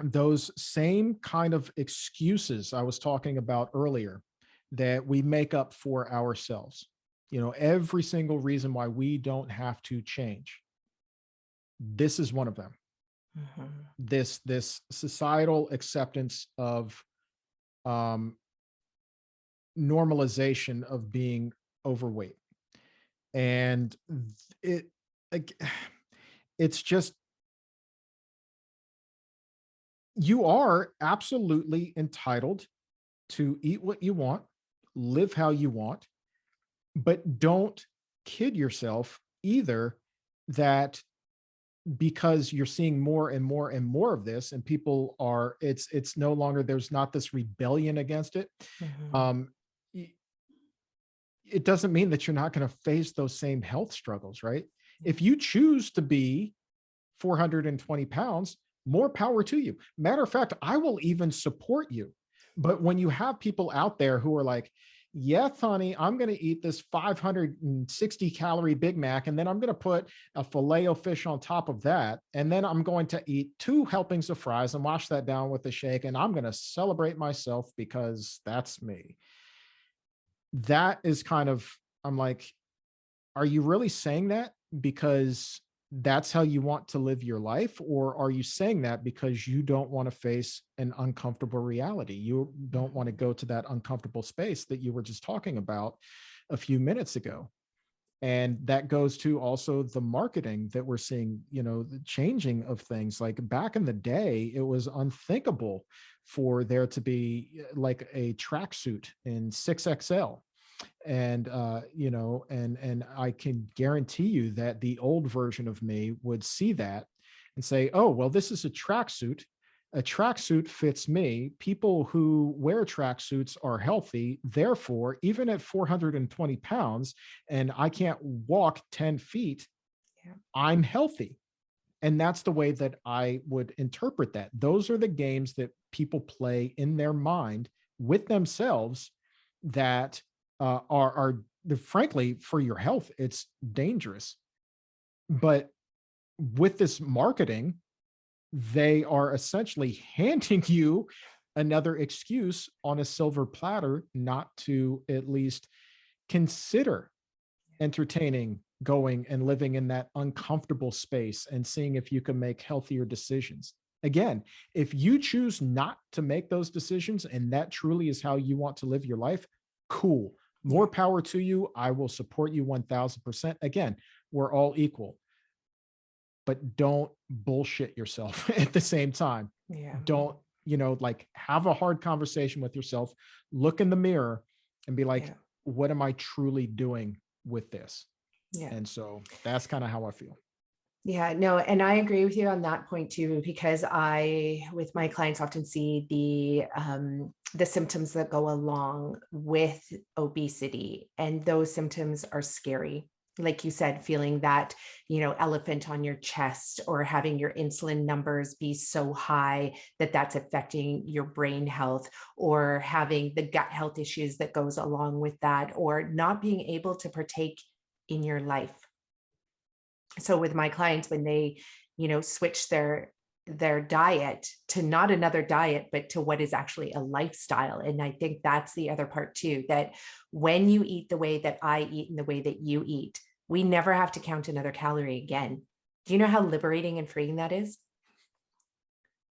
S1: those same kind of excuses I was talking about earlier that we make up for ourselves, every single reason why we don't have to change, this is one of them. This societal acceptance of normalization of being overweight. And it's just, you are absolutely entitled to eat what you want, live how you want, but don't kid yourself either that because you're seeing more and more and more of this, and people are, it's no longer, there's not this rebellion against it. It doesn't mean that you're not going to face those same health struggles, right? If you choose to be 420 pounds, more power to you. Matter of fact, I will even support you. But when you have people out there who are like, yeah, honey, I'm going to eat this 560 calorie Big Mac, and then I'm going to put a filet of fish on top of that. And then I'm going to eat 2 helpings of fries and wash that down with a shake. And I'm going to celebrate myself because that's me. That is kind of, I'm like, are you really saying that because that's how you want to live your life? Or are you saying that because you don't want to face an uncomfortable reality? You don't want to go to that uncomfortable space that you were just talking about a few minutes ago. And that goes to also the marketing that we're seeing, the changing of things. Like back in the day, it was unthinkable for there to be like a tracksuit in 6XL. And and I can guarantee you that the old version of me would see that and say, oh, well, this is a tracksuit. A tracksuit fits me. People who wear tracksuits are healthy. Therefore, even at 420 pounds and I can't walk 10 feet, I'm healthy. And that's the way that I would interpret that. Those are the games that people play in their mind with themselves that are frankly, for your health, it's dangerous. But with this marketing, they are essentially handing you another excuse on a silver platter not to at least consider entertaining going and living in that uncomfortable space and seeing if you can make healthier decisions. Again, if you choose not to make those decisions and that truly is how you want to live your life, cool. More power to you. I will support you 1000%. Again, we're all equal, but don't bullshit yourself at the same time.
S2: Yeah.
S1: Don't, like, have a hard conversation with yourself, look in the mirror and be like, what am I truly doing with this?
S2: Yeah.
S1: And so that's kind of how I feel.
S2: Yeah, no, and I agree with you on that point too, because I, with my clients, often see the symptoms that go along with obesity, and those symptoms are scary. Like you said, feeling that, elephant on your chest, or having your insulin numbers be so high that that's affecting your brain health, or having the gut health issues that goes along with that, or not being able to partake in your life. So with my clients, when they, switch their diet to not another diet, but to what is actually a lifestyle. And I think that's the other part too, that when you eat the way that I eat and the way that you eat, we never have to count another calorie again. Do you know how liberating and freeing that is?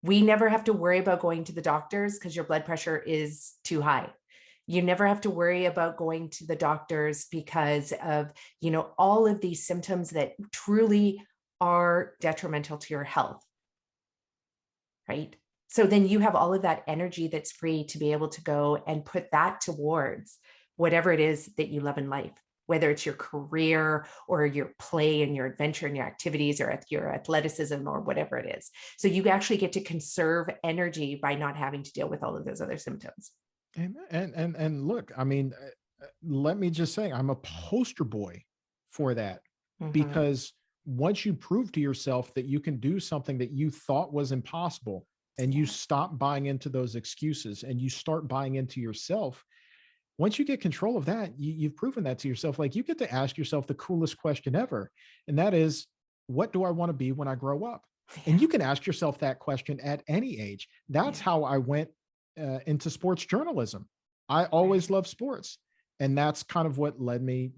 S2: We never have to worry about going to the doctors because your blood pressure is too high. You never have to worry about going to the doctors because of, all of these symptoms that truly are detrimental to your health, right? So then you have all of that energy that's free to be able to go and put that towards whatever it is that you love in life, whether it's your career or your play and your adventure and your activities, or your athleticism or whatever it is. So you actually get to conserve energy by not having to deal with all of those other symptoms.
S1: And look, I mean, let me just say, I'm a poster boy for that, because once you prove to yourself that you can do something that you thought was impossible, and you stop buying into those excuses and you start buying into yourself, once you get control of that, you've proven that to yourself. Like, you get to ask yourself the coolest question ever. And that is, what do I want to be when I grow up? And you can ask yourself that question at any age. That's how I went into sports journalism. I always loved sports, and that's kind of what led me,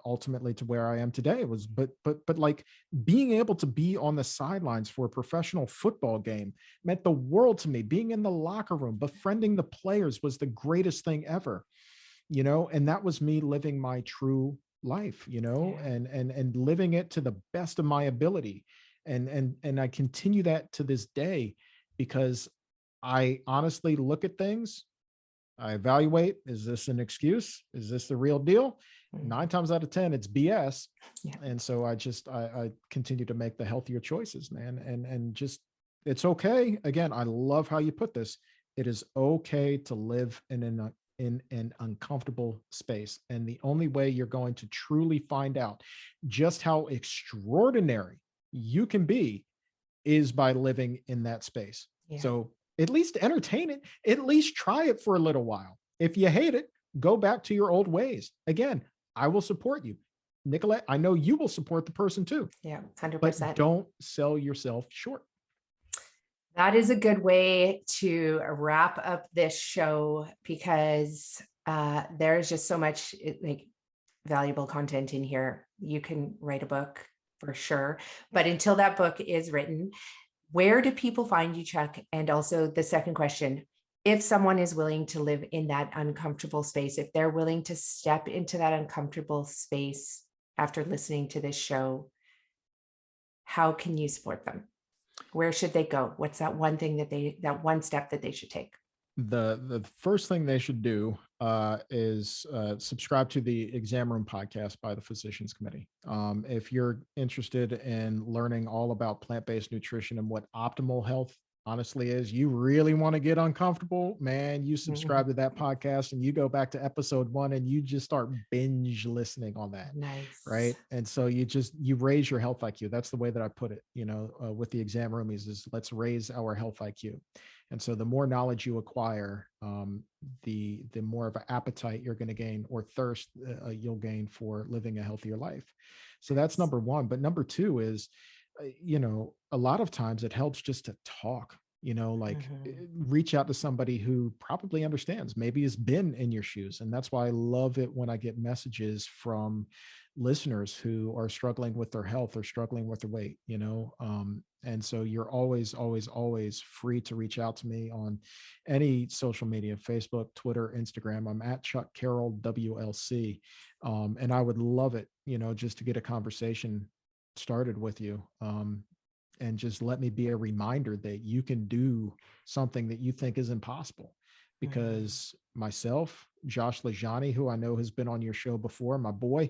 S1: ultimately to where I am today. It was, but like, being able to be on the sidelines for a professional football game meant the world to me. Being in the locker room, befriending the players was the greatest thing ever, and that was me living my true life, and living it to the best of my ability. And I continue that to this day, because I honestly look at things, I evaluate, is this an excuse? Is this the real deal? 9 times out of 10, it's BS. And so I continue to make the healthier choices, man. And just, it's okay. Again, I love how you put this. It is okay to live in an uncomfortable space. And the only way you're going to truly find out just how extraordinary you can be is by living in that space. So at least entertain it, at least try it for a little while. If you hate it, go back to your old ways. Again, I will support you. Nicolette, I know you will support the person too.
S2: Yeah, 100%.
S1: But don't sell yourself short.
S2: That is a good way to wrap up this show, because there's just so much like valuable content in here. You can write a book for sure, but until that book is written, where do people find you, Chuck? And also the second question, if someone is willing to live in that uncomfortable space, if they're willing to step into that uncomfortable space after listening to this show, how can you support them? Where should they go? What's that one thing that one step that they should take?
S1: The first thing they should do is subscribe to the Exam Room podcast by the Physicians Committee. If you're interested in learning all about plant-based nutrition and what optimal health honestly is, you really want to get uncomfortable, man, you subscribe to that podcast and you go back to episode 1 and you just start binge listening on that.
S2: Nice.
S1: Right. And so you raise your health IQ. That's the way that I put it, with the Exam Roomies, is let's raise our health IQ. And so the more knowledge you acquire, the more of an appetite you're going to gain, or thirst you'll gain for living a healthier life. So that's number 1. But number 2 is, a lot of times it helps just to talk, reach out to somebody who probably understands, maybe has been in your shoes. And that's why I love it when I get messages from listeners who are struggling with their health or struggling with their weight. And so you're always, always, always free to reach out to me on any social media, Facebook, Twitter, Instagram. I'm at Chuck Carroll, WLC. And I would love it, just to get a conversation started with you. And just let me be a reminder that you can do something that you think is impossible. Because myself, Josh Lajani, who I know has been on your show before, my boy,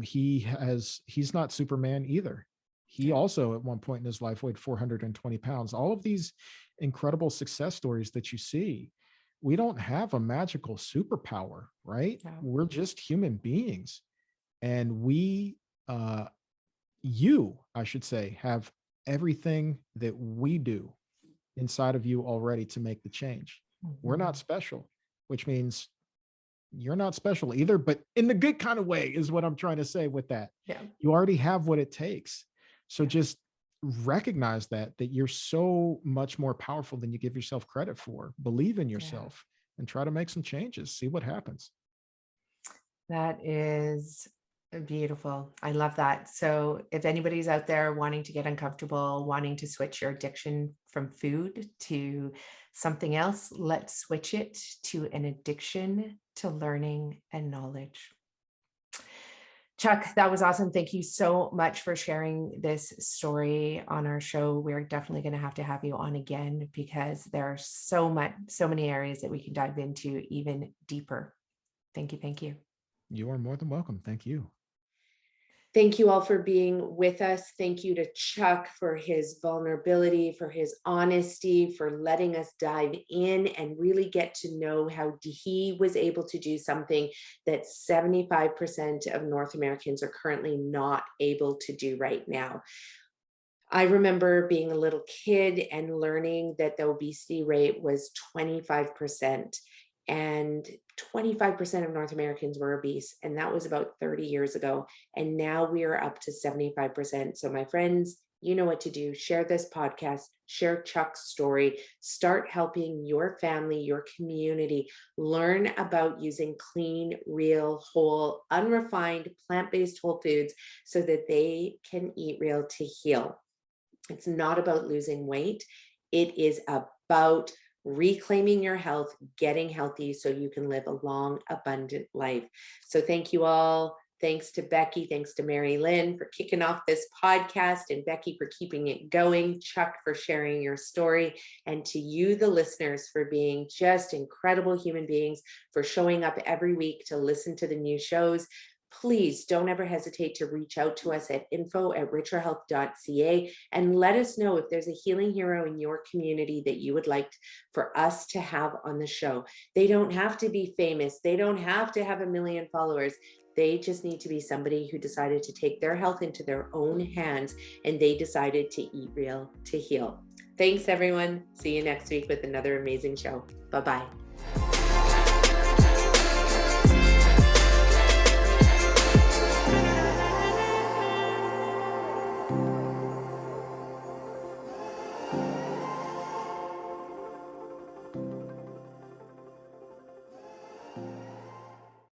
S1: he's not Superman either. He also at one point in his life weighed 420 pounds. All of these incredible success stories that you see, we don't have a magical superpower, right?
S2: No.
S1: We're just human beings. And I should say, have everything that we do inside of you already to make the change. We're not special, which means you're not special either, but in the good kind of way is what I'm trying to say with that.
S2: Yeah.
S1: You already have what it takes. So just recognize that you're so much more powerful than you give yourself credit for. Believe in yourself and try to make some changes. See what happens.
S2: That is beautiful. I love that. So if anybody's out there wanting to get uncomfortable, wanting to switch your addiction from food to something else, let's switch it to an addiction to learning and knowledge. Chuck, that was awesome. Thank you so much for sharing this story on our show. We're definitely going to have you on again because there are so many areas that we can dive into even deeper. Thank you. Thank you.
S1: You are more than welcome. Thank you.
S3: Thank you all for being with us. Thank you to Chuck for his vulnerability, for his honesty, for letting us dive in and really get to know how he was able to do something that 75% of North Americans are currently not able to do right now. I remember being a little kid and learning that the obesity rate was 25%. And 25% of North Americans were obese. And that was about 30 years ago. And now we are up to 75%. So my friends, you know what to do. Share this podcast, share Chuck's story, start helping your family, your community, learn about using clean, real, whole, unrefined, plant-based whole foods so that they can eat real to heal. It's not about losing weight. It is about reclaiming your health, getting healthy so you can live a long, abundant life. So thank you all. Thanks to Becky. Thanks to Mary Lynn for kicking off this podcast, and Becky for keeping it going. Chuck for sharing your story, and to you, the listeners, for being just incredible human beings, for showing up every week to listen to the new shows. Please don't ever hesitate to reach out to us at info@richerhealth.ca and let us know if there's a healing hero in your community that you would like for us to have on the show. They don't have to be famous. They don't have to have 1 million followers. They just need to be somebody who decided to take their health into their own hands, and they decided to eat real to heal. Thanks, everyone. See you next week with another amazing show. Bye-bye.